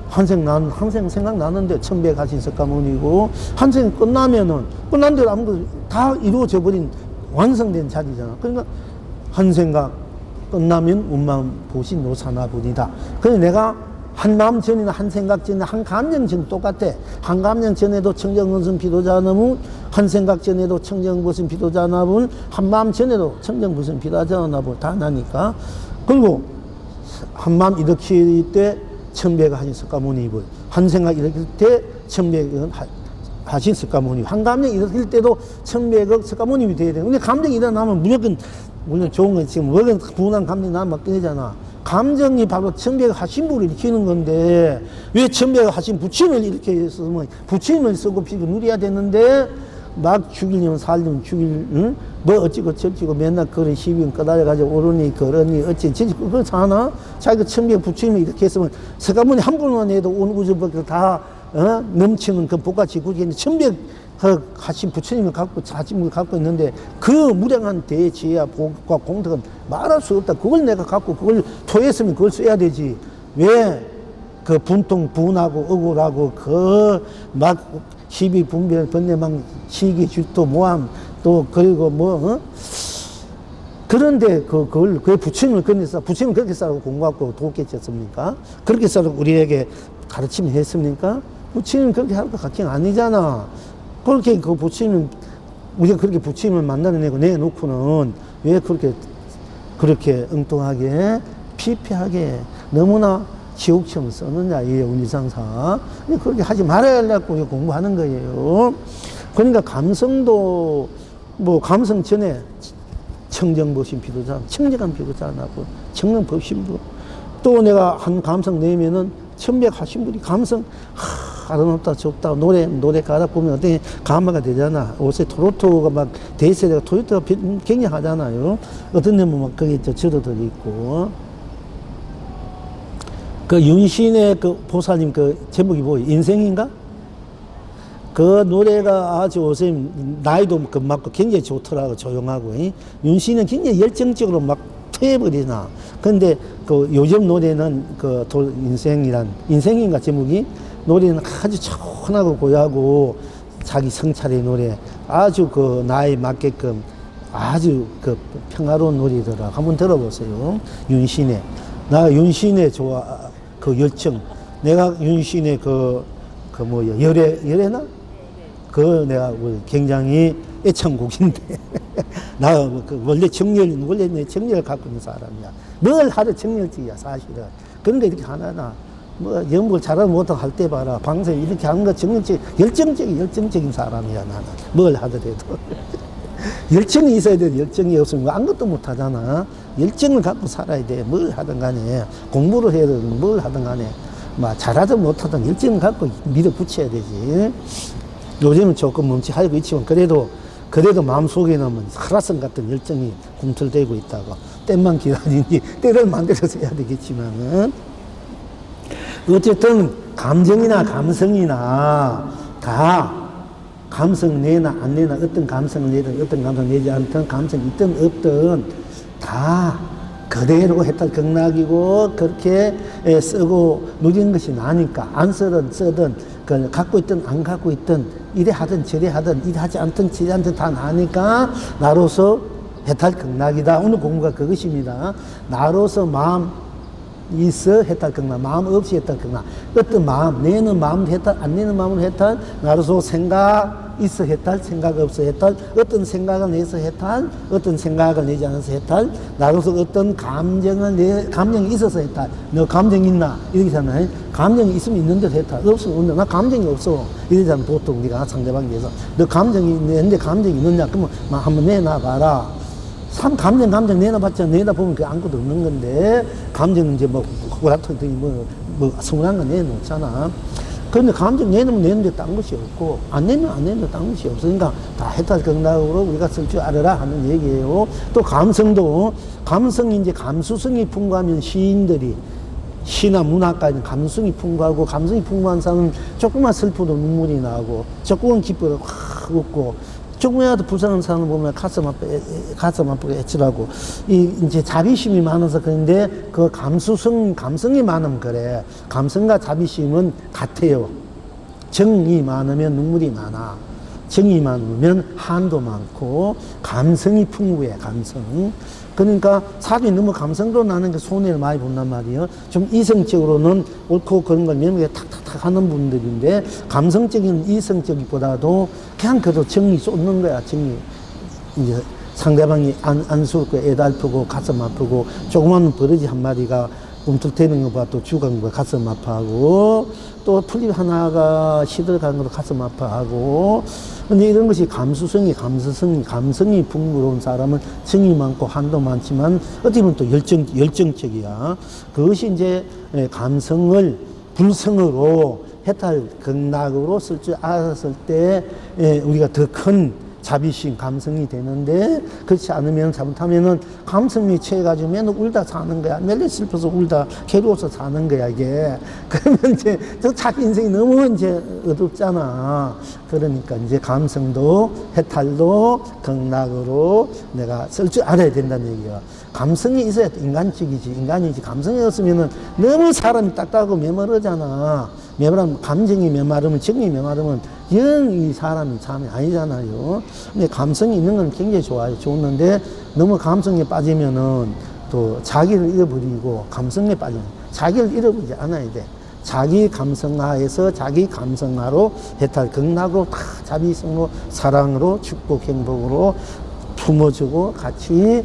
Speaker 1: 한 생각 나는데 천배 가신 석가모니고, 한 생각 끝난 대로 아무것도 다 이루어져 버린 완성된 자리잖아. 그러니까 한 생각 끝나면 운만 보신 노사나불이다. 그래서 내가 한 마음 전이나 한 생각 전이나 한 감정 전 똑같아. 한 감정 전에도 청정무심 비도자나불, 한 생각 전에도 청정무심 비도자나불, 한 마음 전에도 청정무심 비도자나불 다 나니까. 그리고 한 마음 일으킬 때 천배가 하신 석가모니불, 한 생각 일으킬 때 천배가 하신 석가모니불, 한 감정 일으킬 때도 천배가 석가모니불이 돼야 돼. 근데 감정이 일어나면 무조건, 물론 좋은 건 지금 뭐든 분한 감정이 나면 막 끊이잖아. 감정이 바로 천배가 하신 분을 일으키는 건데, 왜 천배가 하신 부처님을 이렇게 했으면 부처님을 쓰고 피고 누려야 되는데, 막 죽이려면 살려면 응? 뭐 어찌고 저찌고 맨날 그런 시비는 꺼달려가지고 오르니 걸으니 어찌 그렇잖아. 자기가 천배 부처님을 이렇게 했으면 석가모니 한 분만 해도 온 우주밖에 다 넘치는 그 복같이 구기인데, 천배 하신 부처님을 갖고 자신을 갖고 있는데, 그 무량한 대지혜와 복과 공덕은 말할 수 없다. 그걸 내가 갖고 그걸 토했으면 그걸 써야 되지. 왜 그 분통 분하고 억울하고 그 막 시비 분별 번뇌망 시기 질투 모함 또 그리고 그런데 그걸 부처님을 그래서 부처님을 그렇게 싸고 공부하고 돕겠습니까? 그렇게 싸고 우리에게 가르침을 했습니까? 부처님은 그렇게 할 것 같긴 아니잖아. 그렇게 그 부처님, 우리가 그렇게 부처님을 만나내고 내놓고는 왜 그렇게 엉뚱하게, 피폐하게, 너무나 지옥처럼 썼느냐, 이 운리상사. 그렇게 하지 말아야라고 공부하는 거예요. 그러니까 감성도, 감성 전에 청정법신 비도자, 청정한 비도자나고, 청정법신부. 또 내가 한 감성 내면은 천백하신 분이 감성, 아름답다, 좁다, 노래 가다 보면 어떻게 감화가 되잖아. 요새 토로토가 막 대세대가 토요타가 굉장하잖아요. 어떤 데는 막 거기 저도들 있고. 그 윤신의 그 보살님 그 제목이 뭐예요? 인생인가? 그 노래가 아주 요새 나이도 그 맞고 굉장히 좋더라고, 조용하고. 윤신은 굉장히 열정적으로 막 터해버리나. 근데 그 요즘 노래는 그 인생인가 제목이? 노래는 아주 차분하고 고요하고 자기 성찰의 노래, 아주 그 나에 맞게끔 아주 그 평화로운 노래더라. 한번 들어보세요. 윤신의. 나 윤신의 그 열정. 내가 윤신의 열애나? 그 내가 굉장히 애창곡인데. 나 원래 내 정열을 갖고 있는 사람이야. 뭘 하도 정열적이야, 사실은. 그런데 이렇게 하나나. 연구를 잘하면 못하고 할 때 봐라. 방송 이렇게 하는 거 열정적인 사람이야, 나는. 뭘 하더라도. 열정이 있어야 돼. 열정이 없으면 아무것도 못 하잖아. 열정을 갖고 살아야 돼. 뭘 하든 간에. 공부를 해야 되든 뭘 하든 간에. 잘하든 못하든 열정을 갖고 밀어붙여야 되지. 요즘은 조금 멈칫하고 있지만, 그래도 마음속에는 하라성 같은 열정이 꿈틀대고 있다고. 때만 기다리니, 때를 만들어서 해야 되겠지만은. 어쨌든 감정이나 감성이나 다 감성 내나 안 내나, 어떤 감성을 내든 어떤 감성을 내지 않든, 감성이 있든 없든 다 그대로 해탈 극락이고, 그렇게 쓰고 누리는 것이 나니까. 안 쓰든 그 갖고 있든 안 갖고 있든, 이래 하든 저래 하든, 이래 하지 않든 저래 하든 다 나니까 나로서 해탈 극락이다. 오늘 공부가 그것입니다. 나로서 마음 있어 해탈 극락, 마음 없이 해탈 극락. 어떤 마음, 내는 마음 해탈, 안 내는 마음으로 해탈, 나로서 생각 있어 해탈, 생각 없어 해탈, 어떤 생각을 내서 해탈, 어떤 생각을 내지 않아서 해탈, 나로서 어떤 감정이 있어서 해탈. 너 감정 있나? 이러잖아요. 감정이 있으면 있는 대로 해탈. 없어, 없는데 나 감정이 없어. 이러잖아, 보통 우리가 상대방에 대해서. 너 감정이 있는데 감정이 있느냐? 그러면 한번 내놔봐라. 감정 내놔봤자 내다보면 그게 아무것도 없는 건데, 감정은 이제 서운한 거 내놓잖아. 그런데 감정 내놓으면 내는데 딴 것이 없고, 안 내면 안 내는데 딴 것이 없으니까 다 해탈 극락으로 우리가 쓸 줄 알아라 하는 얘기예요. 또 감성이 이제 감수성이 풍부하면 시인들이, 시나 문학가는 감성이 풍부하고, 감성이 풍부한 사람은 조금만 슬퍼도 눈물이 나고, 조금만 기뻐도 확 웃고, 조금이라도 불쌍한 사람을 보면 가슴 아프게 애칠하고, 이제 자비심이 많아서 그런데 그 감성이 많으면 그래. 감성과 자비심은 같아요. 정이 많으면 눈물이 많아. 정이 많으면 한도 많고, 감성이 풍부해, 감성. 그러니까 사람이 너무 감성으로 나는 게 손해를 많이 본단 말이에요. 좀 이성적으로는 옳고 그런 걸 매력에 탁탁탁 하는 분들인데, 감성적인 이성적이보다도 그냥 그래도 정이 쏟는 거야, 정이. 이제 상대방이 안쓰럽고 애달프고 가슴 아프고, 조그만 버러지 한 마리가 움틀대는 거 봐 또 죽은 거 가슴 아파하고, 또 풀잎 하나가 시들어가는 것도 가슴 아파하고. 근데 이런 것이 감성이 풍부로운 사람은 정이 많고 한도 많지만 어떻게 보면 또 열정적이야. 그것이 이제 감성을 불성으로 해탈 극락으로 쓸 줄 알았을 때 우리가 더 큰 자비심, 감성이 되는데, 그렇지 않으면, 잘못하면은 감성에 취해가지고 맨날 울다 사는 거야. 맨날 슬퍼서 울다 괴로워서 사는 거야, 이게. 그러면 이제 자기 인생이 너무 이제 어둡잖아. 그러니까 이제 감성도 해탈도 극락으로 내가 쓸 줄 알아야 된다는 얘기야. 감성이 있어야 인간적이지, 인간이지. 감성이 없으면은 너무 사람이 딱딱하고 메마르잖아. 감정이 메마르면, 정이 메마르면 영 이 사람이 참이 아니잖아요. 근데 감성이 있는 건 굉장히 좋았는데, 너무 감성에 빠지면은 또 자기를 잃어버리고, 감성에 빠지면 자기를 잃어버리지 않아야 돼. 자기 감성하에서 자기 감성하로 해탈 극락으로 다 자비성으로, 사랑으로, 축복, 행복으로 품어주고 같이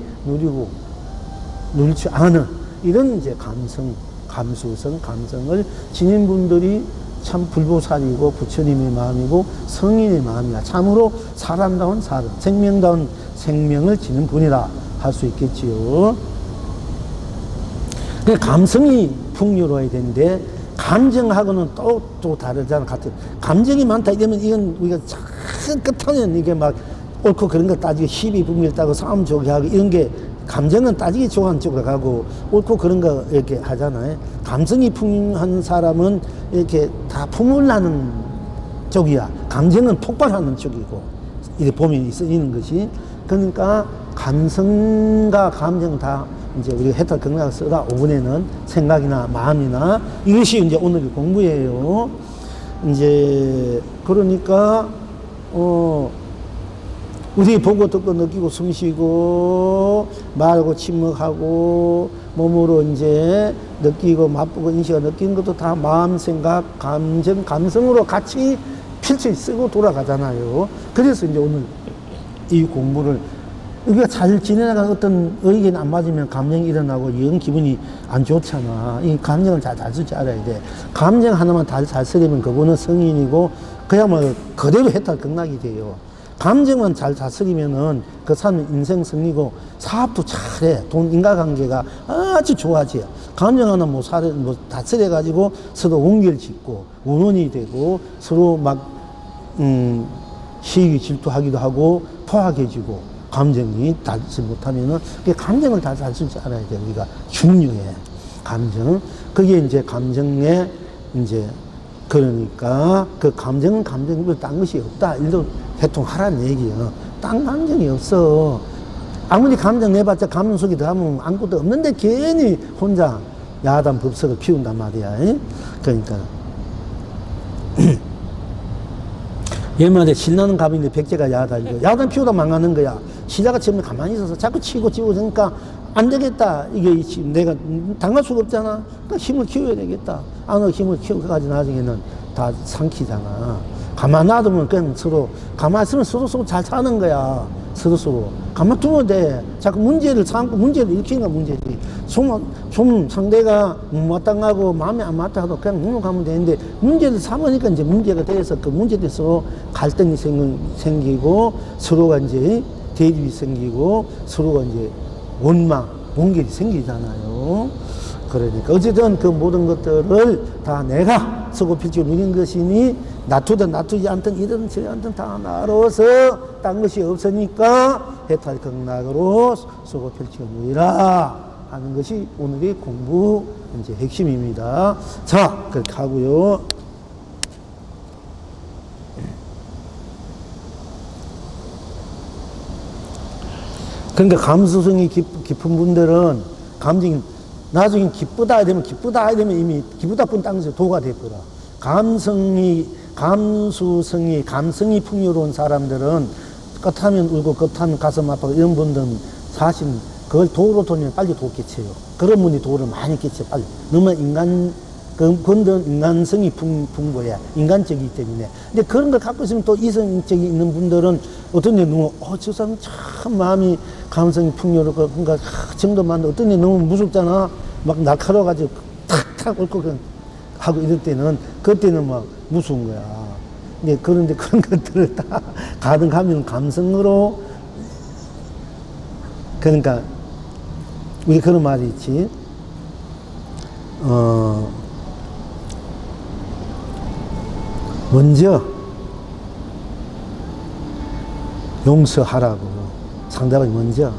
Speaker 1: 누릴 줄 아는 이런 이제 감수성, 감성을 지닌 분들이 참 불보살이고 부처님의 마음이고 성인의 마음이야. 참으로 사람다운 사람, 생명다운 생명을 지닌 분이라 할 수 있겠지요. 감성이 풍요로워야 되는데, 감정하고는 또 다르잖아. 같은 감정이 많다 이러면 이건 우리가 참 끝하면 이게 막 옳고 그런 거 따지고 시비 분별 따고 싸움 좋게 하고 이런 게, 감정은 따지기 좋아하는 쪽으로 가고 옳고 그런 거 이렇게 하잖아요. 감성이 풍요한 사람은 이렇게 다 풍물나는 쪽이야. 감정은 폭발하는 쪽이고, 이렇게 보면 있는 것이. 그러니까 감성과 감정 다 이제 우리가 해탈 극락을 쓰라. 5분에는 생각이나 마음이나, 이것이 이제 오늘 공부예요. 이제 그러니까 우리 보고 듣고 느끼고 숨쉬고 말하고 침묵하고 몸으로 이제 느끼고 맛보고 인식하고 느끼는 것도 다 마음, 생각, 감성으로 같이 필체 쓰고 돌아가잖아요. 그래서 이제 오늘 이 공부를, 우리가 잘 지내다가 어떤 의견이 안 맞으면 감정이 일어나고 영 기분이 안 좋잖아. 이 감정을 잘 쓸 줄 알아야 돼. 감정 하나만 잘 쓰려면 그거는 성인이고 그야말로 그대로 해탈 극락이 돼요. 감정만 잘 다스리면은 그 사람은 인생 승리고 사업도 잘해. 인과관계가 아주 좋아져요. 감정 하나 다스려가지고 서로 원결 짓고 원원이 되고 서로 시기 질투하기도 하고 포악해지고, 감정이 다스리지 못하면은 감정을 다 잘 쓸 줄 알아야 돼. 우리가 중요해. 감정. 그게 이제 감정에 이제, 그러니까 그 감정은 감정이고 딴 것이 없다. 일도 해통하라는 얘기예요. 딴 감정이 없어. 아무리 감정 내봤자 감정 속에 들어가면 아무것도 없는데 괜히 혼자 야단 법석을 피운단 말이야. 그러니까 옛말에 신나는 갑인데 백제가 야단이고, 야단 피우다 망하는 거야. 시자가 처음에 가만히 있어서 자꾸 치고 그러니까 안 되겠다. 이게 지금 내가 당할 수가 없잖아. 그러니까 힘을 키워야 되겠다. 안에 힘을 키워가지고 나중에는 다 삼키잖아. 가만 놔두면 그냥 서로, 가만 있으면 서로 잘 사는 거야. 서로. 가만 두면 돼. 자꾸 문제를 삼고 문제를 일으키는 거 문제지. 좀 상대가 못마땅하고 마음에 안 맞다 하도 그냥 넘어가면 되는데 문제를 삼으니까 이제 문제가 돼서 그 문제에 대해서 갈등이 생기고 서로가 이제 대립이 생기고 서로가 이제 원망, 원결이 생기잖아요. 그러니까 어쨌든 그 모든 것들을 다 내가 서고 필지고 누린 것이니 놔두든 놔두지 않든 이든 저든 다 나로서 딴 것이 없으니까 해탈 극락으로 서고 필지고 누리라 하는 것이 오늘의 공부 이제 핵심입니다. 자, 그렇게 하고요. 그러니까 감수성이 깊은 분들은 감정이 나중에 기쁘다 되면 이미 기쁘다 뿐 땅에서 도가 돼버려. 감성이 풍요로운 사람들은 끝하면 울고 끝하면 가슴 아파고 이런 분들은 사실 그걸 도로 돌리면 빨리 도 깨쳐요. 그런 분이 도를 많이 깨쳐 빨리. 너무 그분들은 인간성이 풍부해. 인간적이기 때문에. 근데 그런 걸 갖고 있으면 또 이성적이 있는 분들은 어떤 데 너무, 저 사람 참 마음이 감성이 풍요롭고, 그러니까 정도만 어떤 데 너무 무섭잖아. 막 날카로워가지고 탁탁 옳고 그냥 하고 이럴 때는, 그때는 막 무서운 거야. 그런데 그런 것들을 다 가득하면 감성으로, 그러니까, 우리 그런 말이 있지. 먼저 용서하라고. 상대방이 먼저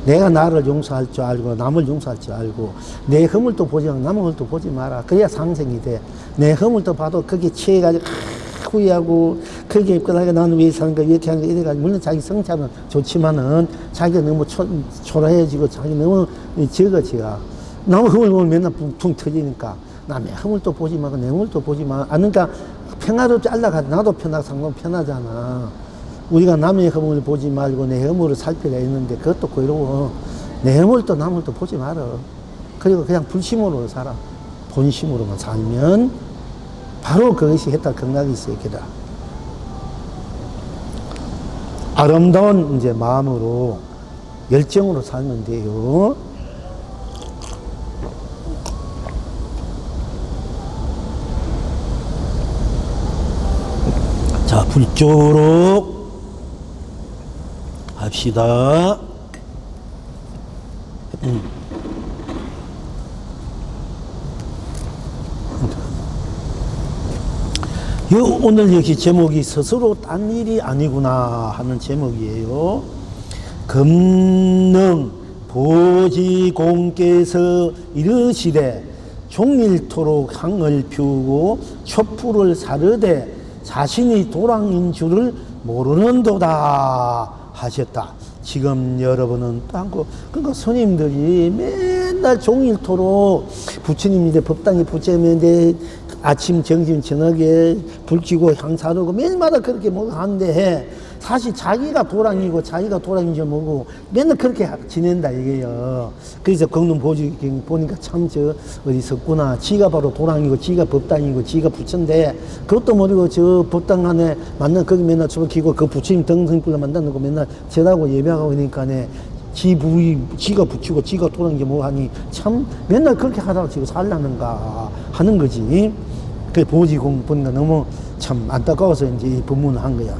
Speaker 1: 내가 나를 용서할 줄 알고 남을 용서할 줄 알고 내 허물도 보지 말고 남의 허물도 보지 마라. 그래야 상생이 돼. 내 허물도 봐도 거기에 취해가지고 후회하고 그게 그러니까 나는 왜 사는 거야 이렇게 하는 거 이래가지고 물론 자기 성찰은 좋지만은 자기가 너무 초라해지고 자기 너무 적어지가 남의 허물 보면 맨날 붕 터지니까 남의 허물도 보지 말고 내 허물도 보지 마. 그러니까 평화롭지 않다가 나도 상관 편하잖아. 우리가 남의 허물을 보지 말고 내 허물을 살 필요가 있는데 그것도 괴로워. 내 허물도 남을도 보지 말아. 그리고 그냥 불심으로 살아. 본심으로만 살면 바로 그것이 해탈 극락이 있을 거다. 아름다운 이제 마음으로 열정으로 살면 돼요. 자, 불조록 합시다. 오늘 여기 제목이 스스로 딴 일이 아니구나 하는 제목이에요. 금능 보지공께서 이르시되 종일토록 향을 피우고 촛불을 사르되 자신이 도랑인 줄을 모르는도다 하셨다. 지금 여러분은 또 않고, 그러니까 스님들이 맨날 종일토록 부처님인데 법당에 부처님인데 아침, 점심, 저녁에 불 켜고 향 사르고 매일마다 그렇게 뭐 하는데 사실 자기가 도랑이고 자기가 도랑인 줄 모르고 맨날 그렇게 지낸다 이게요. 그래서 경론 보니까 참 어디 섰구나. 지가 바로 도랑이고 지가 법당이고 지가 부처인데 그것도 모르고 저 법당 안에 만난 거기 맨날 저거 키고 그 부처님 등등불로 만나는 거 맨날 제라고 예배하고 그러니까네 지가 붙이고 지가 도랑인 줄 뭐 하니 참 맨날 그렇게 하다가 지금 살라는가 하는 거지. 그 보지공 보니까 너무 참 안타까워서 이제 이 법문을 한 거야.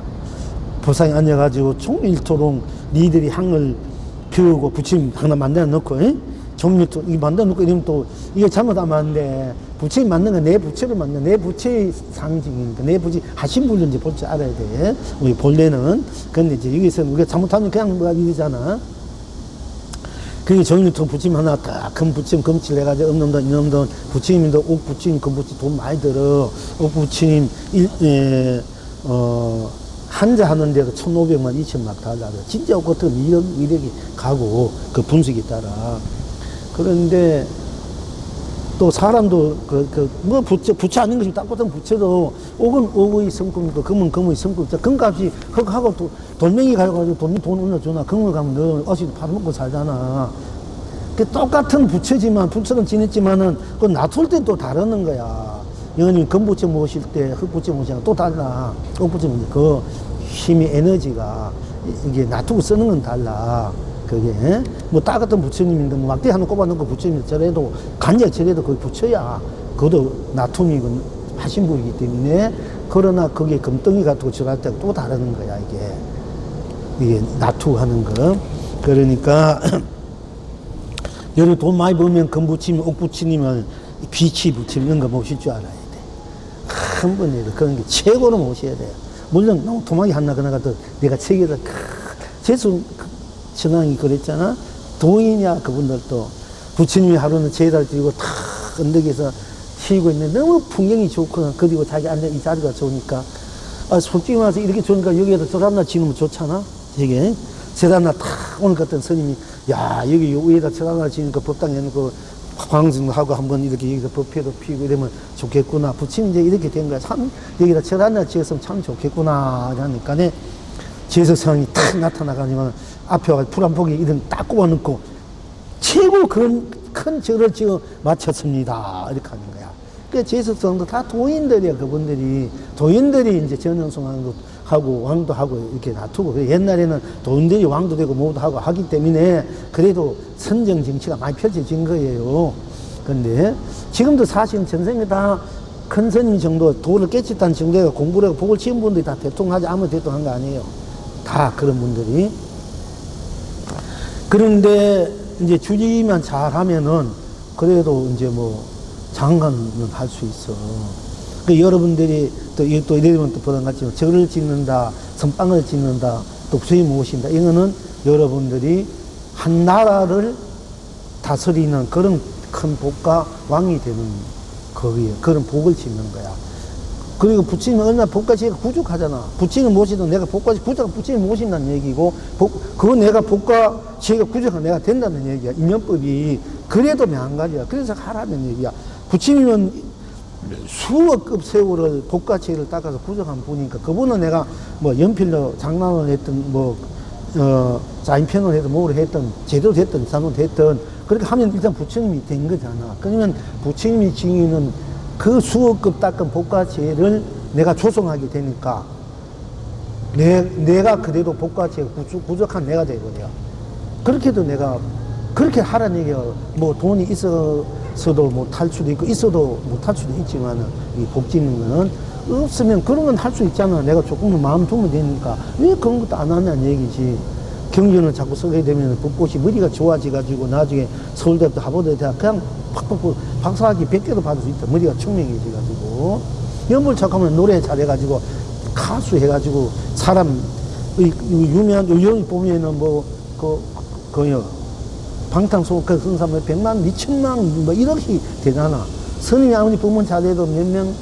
Speaker 1: 보상에 앉아가지고 종일토록 니들이 향을 피우고 부처님 하나 만들어 놓고 종일토록 이거 만들어 놓고 이러면 또 이게 잘못하면 안 돼. 부처님 만든 건 내 부처를 만든 내 부처의 상징이니까 내 부처 하신 분인지 볼 줄 알아야 돼. 우리 본래는. 근데 이제 여기서 우리가 잘못하면 그냥 뭐가 이러잖아. 그게 종일토록 부처님 하나 딱 큰 부처님 검칠 해가지고 없는 돈 있는 돈 부처님도 옥 부처님 금 부처님 돈 많이 들어. 옥 부처님 한자 하는데도 1,500만, 2,000만 달라요. 진짜 옷 같은 이력이 가고, 그 분석에 따라. 그런데, 또 사람도, 부처 아닌 것이 딱 보통 부처도, 옥은 옥의 성품이고, 금은 금의 성품이고, 금값이, 하고 또, 돌멩이 가져가지고 돈 올려주나, 금을 가면 너 어시도 팔아먹고 살잖아. 그 똑같은 부처지만, 부처는 지냈지만은, 그 놔둘 때 또 다르는 거야. 영원히 금부처 모실 때, 흑부처 모실 때 또 달라. 흑부처 모실 때, 그 힘이, 에너지가, 이게 놔두고 쓰는 건 달라. 그게, 뭐, 똑같은 부처님인데, 뭐, 막대 하나 꼽아놓고 부처님 저래도, 간절 저래도 거의 부처야. 그것도 놔툼이 하신 분이기 때문에, 그러나 그게 금덩이 같고 저럴 때가 또 다르는 거야, 이게 놔투고 하는 거. 그러니까, 여러분 돈 많이 벌면 금부치님, 옥부치님은 비치 부치님 이런 거 모실 줄 알아야 돼. 한 번에도 그런 게 최고로 모셔야 돼요. 물론 너무 도망이 하나 그나가도 내가 책에다 재수 신앙이 그랬잖아. 동인이야 그분들도. 부처님이 하루는 제달 들고 탁 언덕에서 쉬고 있는데 너무 풍경이 좋거든. 그리고 자기 앉아 이 자리가 좋으니까. 솔직히 말해서 이렇게 좋으니까 여기에다 저람나 지으면 좋잖아. 되게. 저람나 탁 오늘 같은 스님이 야 여기 위에다 저람나 지으니까 법당 해놓고 방송하고 한번 이렇게 여기서 법회도 피우고 이러면 좋겠구나. 부처님 이제 이렇게 된 거야. 참 여기다 저람나 지었으면 참 좋겠구나 하니까 제석상이 탁 나타나가지고 앞에 와서 풀 한 포기 이런 딱 꼽아놓고 최고 큰 절을 지어 마쳤습니다. 이렇게 하는 거야. 그 제석성도 다 도인들이야, 그분들이. 도인들이 이제 전현성왕도 하고 왕도 하고 이렇게 놔두고. 옛날에는 도인들이 왕도 되고 뭐도 하고 하기 때문에 그래도 선정 정치가 많이 펼쳐진 거예요. 근데 지금도 사실 전생에 다 큰 스님 정도 도를 깨쳤다는 정도가 공부를 하고 복을 지은 분들이 다 대통하지 아무 대통한 거 아니에요. 다 그런 분들이. 그런데 이제 주지만 잘 하면은 그래도 이제 뭐 장관은 할 수 있어. 그 여러분들이 또 이러면 또 보다 같지만 절을 짓는다, 선방을 짓는다, 또 부처님 모신다. 이거는 여러분들이 한 나라를 다스리는 그런 큰 복과 왕이 되는 거기에 그런 복을 짓는 거야. 그리고 부처님은 얼마나 복과지가 부족하잖아. 부처님 모시든 내가 복과지 부족한 부처님 모신다는 얘기고, 그거 내가 복과지가 부족한 내가 된다는 얘기야. 인연법이. 그래도 명한가지야. 그래서 하라는 얘기야. 부처님은 수억급 세월을 복과지를 닦아서 부족한 분이니까, 그분은 내가 뭐 연필로 장난을 했던, 사인펜을 해도 뭐를 했던, 제대로 됐던, 산으로 됐던, 그렇게 하면 일단 부처님이 된 거잖아. 그러면 부처님이 지니는 그 수억급 닦은 복과지를 내가 조성하게 되니까 내가 그대로 복과지가 부족한 내가 되거든요. 그렇게도 내가 그렇게 하라는 얘기야. 뭐 돈이 있어서도 못할 수도 있고 있어도 못할 수도 있지만 이 복 짓는 거는 없으면 그런 건 할 수 있잖아. 내가 조금은 마음 두면 되니까 왜 그런 것도 안 하냐는 얘기지. 경전을 자꾸 쓰게 되면 벚꽃이 머리가 좋아져가지고 나중에 서울대학교 하버드대학 그냥 팍팍 박사학위 100개도 받을 수 있다. 머리가 청명해져가지고 연불 착하면 노래 잘해가지고 가수 해가지고 사람 유명한 요즘 보면은 방탄소년단 쓴 사람 100만, 2천만 뭐 이렇게 되잖아. 스님이 아무리 부문 잘해도 몇 명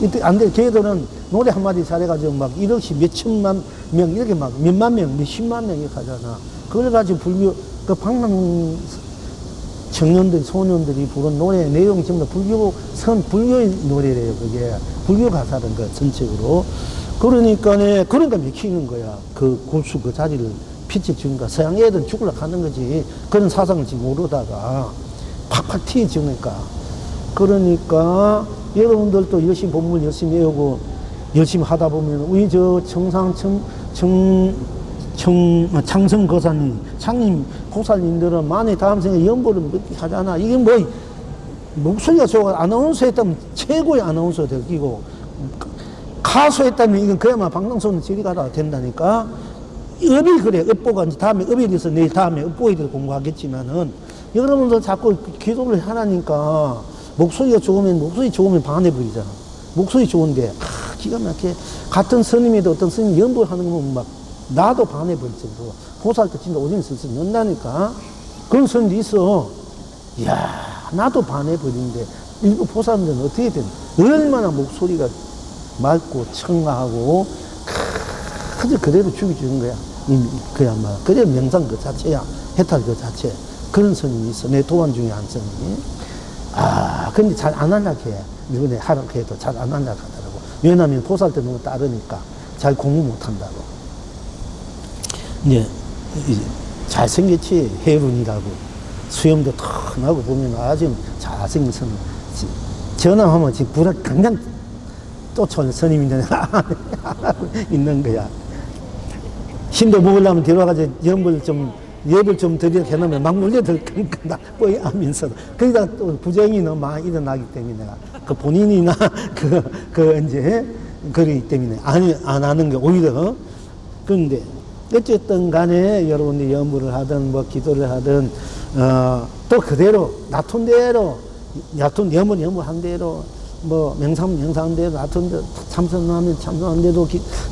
Speaker 1: 이때 안 돼. 걔들은 노래 한마디 잘해가지고 막 1억씩 몇천만 명, 이렇게 막 몇만 명, 몇십만 명 이렇게 하잖아. 그래가지고 방랑 청년들, 소년들이 부른 노래 내용이 전부 다 불교의 노래래요, 그게. 불교 가사는 그 전체적으로. 그러니까 맥히는 거야. 그 고수 그 자리를 피치주니까 서양 애들은 죽으려고 하는 거지. 그런 사상을 지금 모르다가 팍팍 튀어주니까. 그러니까 여러분들도 열심히 본문 열심히 외우고 열심히 하다 보면 우리 창성거사님, 창님, 고살님들은 만에 다음 생에 연보를 하잖아. 이게 목소리가 좋아. 아나운서 했다면 최고의 아나운서 될 끼고, 가수 했다면 이건 그야말로 방랑소는 저리 가라 된다니까. 업이 그래. 업보가 이제 다음에 업에 대해서 내일 다음에 업보에 대해서 공부하겠지만은, 여러분들 자꾸 기도를 하라니까. 목소리가 좋으면 반해버리잖아. 목소리 좋은데, 기가 막히게. 같은 스님이도 어떤 스님 연보를 하는 거 보면 막, 나도 반해버릴 정도. 보살 때 진짜 오줌 슬슬 넣는다니까. 그런 스님도 있어. 이야, 나도 반해버리는데, 일부 보살들은 어떻게 된, 얼마나 목소리가 맑고 청아하고, 그대로 죽여주는 거야. 그야말로. 그래 명상 그 자체야. 해탈 그 자체. 그런 스님이 있어. 내 도안 중에 한 스님이. 근데 잘 안 하려고 해. 이번에 하라고 해도 잘 안 하려고 하더라고. 왜냐면 보살 때 너무 따르니까 잘 공부 못 한다고. 이제 잘생겼지. 해룬이라고. 수염도 턱 나고 보면 아주 잘생긴 스님. 전화하면 지금 불을 강장 쫓아오는 스님인데 있는 거야. 힘도 먹으려면 데려와가지고 엽을 좀 드려 해놓으면 막 물려들 거니까 뽀이 하면서도. 거기다 또 부정이 너무 많이 일어나기 때문에 내가 그 본인이나 이제 그러기 때문에 안 하는 게 오히려. 그런데 어쨌든 간에 여러분들이 염불을 하든 뭐 기도를 하든 또 그대로 놔둔 대로 염불한 대로 뭐 명상한 대로 놔둔 대로 참선하면 참선한 대로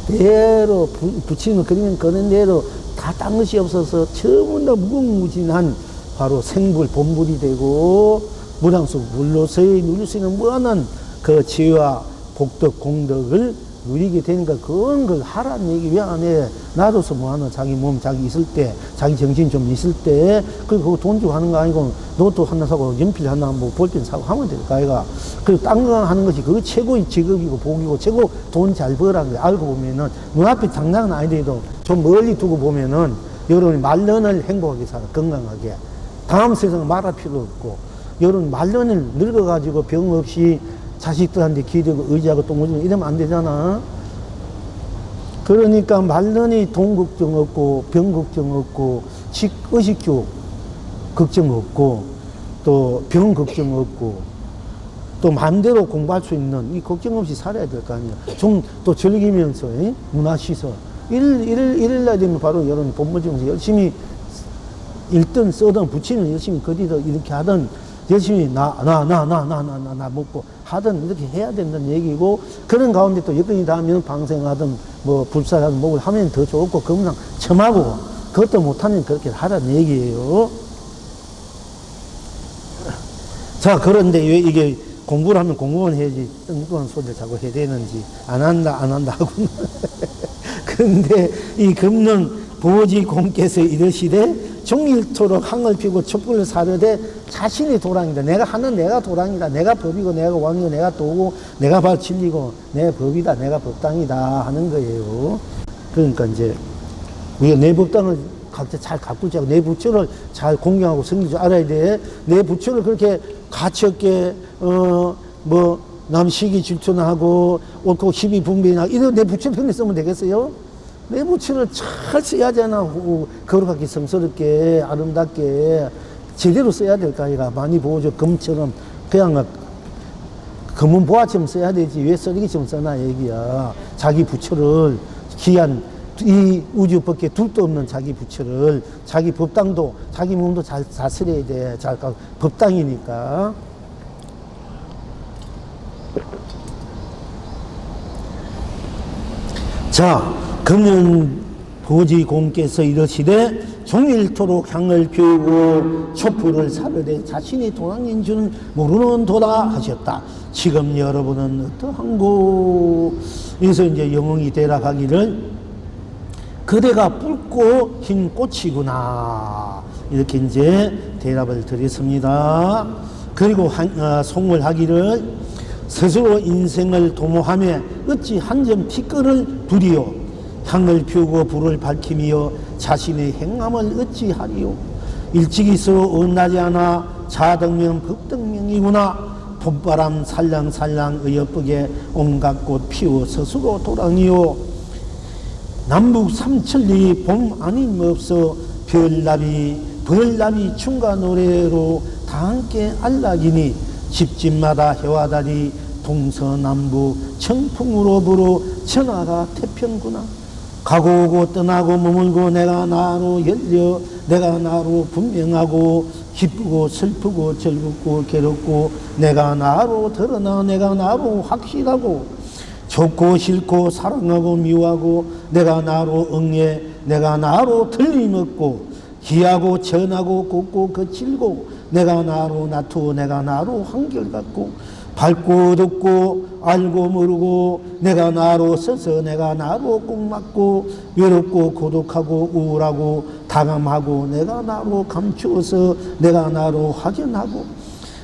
Speaker 1: 대로 붙이면 그리면 그런 대로 다 딴 것이 없어서 전부 다 무궁무진한 바로 생불 본불이 되고 무량속 물로서의 누릴 수 있는 무한한 그 지혜와 복덕 공덕을 누리게 되니까 그런 걸 하라는 얘기. 왜 안 해? 놔둬서 뭐하나. 자기 몸 자기 있을 때 자기 정신 좀 있을 때 그거 돈 주고 하는 거 아니고 노트 하나 사고 연필 하나 뭐 볼펜 사고 하면 될까 아이가. 그리고 딴 거 하는 것이 그거 최고의 직업이고 복이고 최고 돈 잘 벌라는 거 알고 보면은 눈앞에 장난은 아니더라도 좀 멀리 두고 보면은 여러분이 말년을 행복하게 살아. 건강하게. 다음 세상 말할 필요 없고 여러분 말년을 늙어가지고 병 없이 자식들한테 기대고 의지하고 똥 오지면 이러면 안 되잖아. 그러니까 말년이 돈 걱정 없고 병 걱정 없고 의식주 걱정 없고 또 병 걱정 없고 또 마음대로 공부할 수 있는 이 걱정 없이 살아야 될 거 아니야. 좀 또 즐기면서 문화시설 일일날 되면 바로 여러분 본부지면서 열심히 읽든 써든 붙이면 열심히 그리든 이렇게 하든 열심히 나 먹고 하든 이렇게 해야 된다는 얘기고, 그런 가운데 또 여건이 닿으면 방생하든 뭐 불사하든 목을 하면 더 좋고 금상 첨하고 그것도 못하면 그렇게 하라는 얘기예요. 자, 그런데 왜 이게 공부를 하면 공부만 해야지 뜬금한 소리를 자꾸 해야 되는지 안 한다 하고 그런데 이 금능 보지공께서 이르시되 종일토록 항을 피고 촛불을 사르되 자신이 도랑이다. 내가 하는 내가 도랑이다. 내가 법이고 내가 왕이고 내가 도고 내가 바로 진리고 내 법이다. 내가 법당이다 하는 거예요. 그러니까 이제 우리가 내 법당을 각자 잘 가꾸자고 내 부처를 잘 공경하고 섬길 줄 알아야 돼. 내 부처를 그렇게 가치없게 뭐 남 시기 질투나하고 옳고 시비 분별이나 이런 내 부처 편에 쓰면 되겠어요? 내 부처를 잘 써야 되나. 거룩하게 성스럽게 아름답게 제대로 써야 될 거 아니라. 많이 보죠. 금처럼 그냥 금은 보화처럼 써야 되지 왜 쓰레기처럼 써나 얘기야. 자기 부처를 귀한 이 우주 밖에 둘도 없는 자기 부처를 자기 법당도 자기 몸도 잘 다스려야 돼. 잘 법당이니까. 자, 금년 보지공께서 이르시되 종일토록 향을 피우고 촛불을 사르되 자신이 도랑인 줄은 모르는 도다 하셨다. 지금 여러분은 어떠한 곳에서 이제 영웅이 되라 하기를 그대가 붉고 흰 꽃이구나 이렇게 이제 대답을 드렸습니다. 그리고 송을 하기를 스스로 인생을 도모하며 어찌 한 점 티끌을 두리요. 향을 피우고 불을 밝히며 자신의 행함을 어찌 하리요. 일찍이서 언나지 않아 자덕명 법덕명이구나. 봄바람 살랑살랑 의협쁘게 온갖 꽃 피워 스스로 도랑이요. 남북 삼천리 봄 아님 없어 벌나비 춤과 노래로 다 함께 알락이니 집집마다 해와다리 동서남북 청풍으로 불어 천하가 태평구나. 가고 오고 떠나고 머물고 내가 나로 열려 내가 나로 분명하고 기쁘고 슬프고 즐겁고 괴롭고 내가 나로 드러나 내가 나로 확실하고 좋고 싫고 사랑하고 미워하고 내가 나로 응애 내가 나로 틀림없고 기하고 전하고 곱고 거칠고 내가 나로 나투어 내가 나로 한결같고 밝고 어둡고 알고 모르고 내가 나로 서서 내가 나로 꽁맞고 외롭고 고독하고 우울하고 다감하고 내가 나로 감추어서 내가 나로 확연하고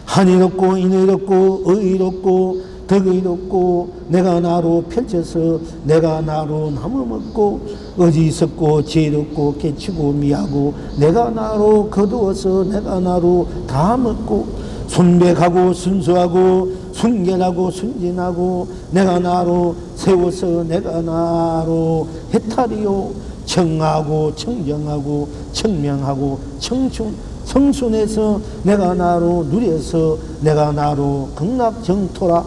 Speaker 1: 한의롭고 인의롭고 의롭고 덕을 덮고 내가 나로 펼쳐서 내가 나로 나무 먹고 어리석고 지혜롭고 깨치고 미하고 내가 나로 거두어서 내가 나로 다 먹고 순백하고 순수하고 순결하고 순진하고 내가 나로 세워서 내가 나로 해탈이요 청하고 청정하고 청명하고 청순해서 내가 나로 누려서 내가 나로 극락정토라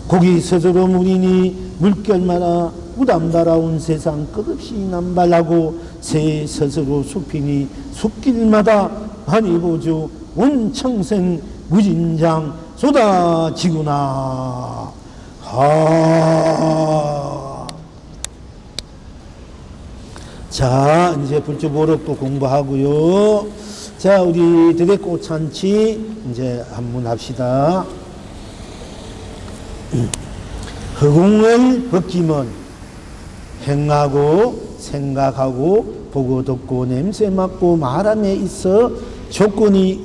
Speaker 1: 고기 스스로 물이니 물결마다 우담다라운 세상 끝없이 남발하고 새 스스로 숲이니 숲길마다 한이보주 온 청생 무진장 쏟아지구나. 자, 이제 불주보록도 공부하고요. 자, 우리 드레꽃잔치 이제 한번 합시다. 허공을 벗기면 행하고 생각하고 보고 듣고 냄새 맡고 말함에 있어 조건이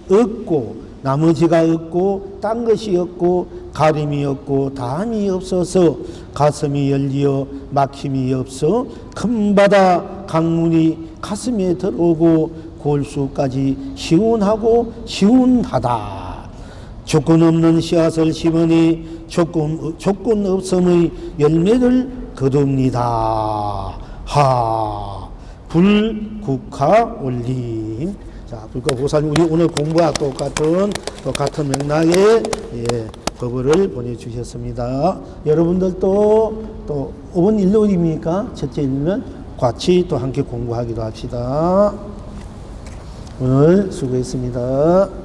Speaker 1: 없고 나머지가 없고 딴 것이 없고 가림이 없고 담이 없어서 가슴이 열리어 막힘이 없어 큰 바다 강물이 가슴에 들어오고 골수까지 시원하고 시원하다. 조건 없는 씨앗을 심으니 조건 없음의 열매를 거둡니다. 불국화 올림. 자, 불국화 보살님, 우리 오늘 공부와 똑같은 맥락의 법을 보내주셨습니다. 여러분들도 또 5번 일요일입니까? 첫째 일요일은 같이 또 함께 공부하기도 합시다. 오늘 수고했습니다.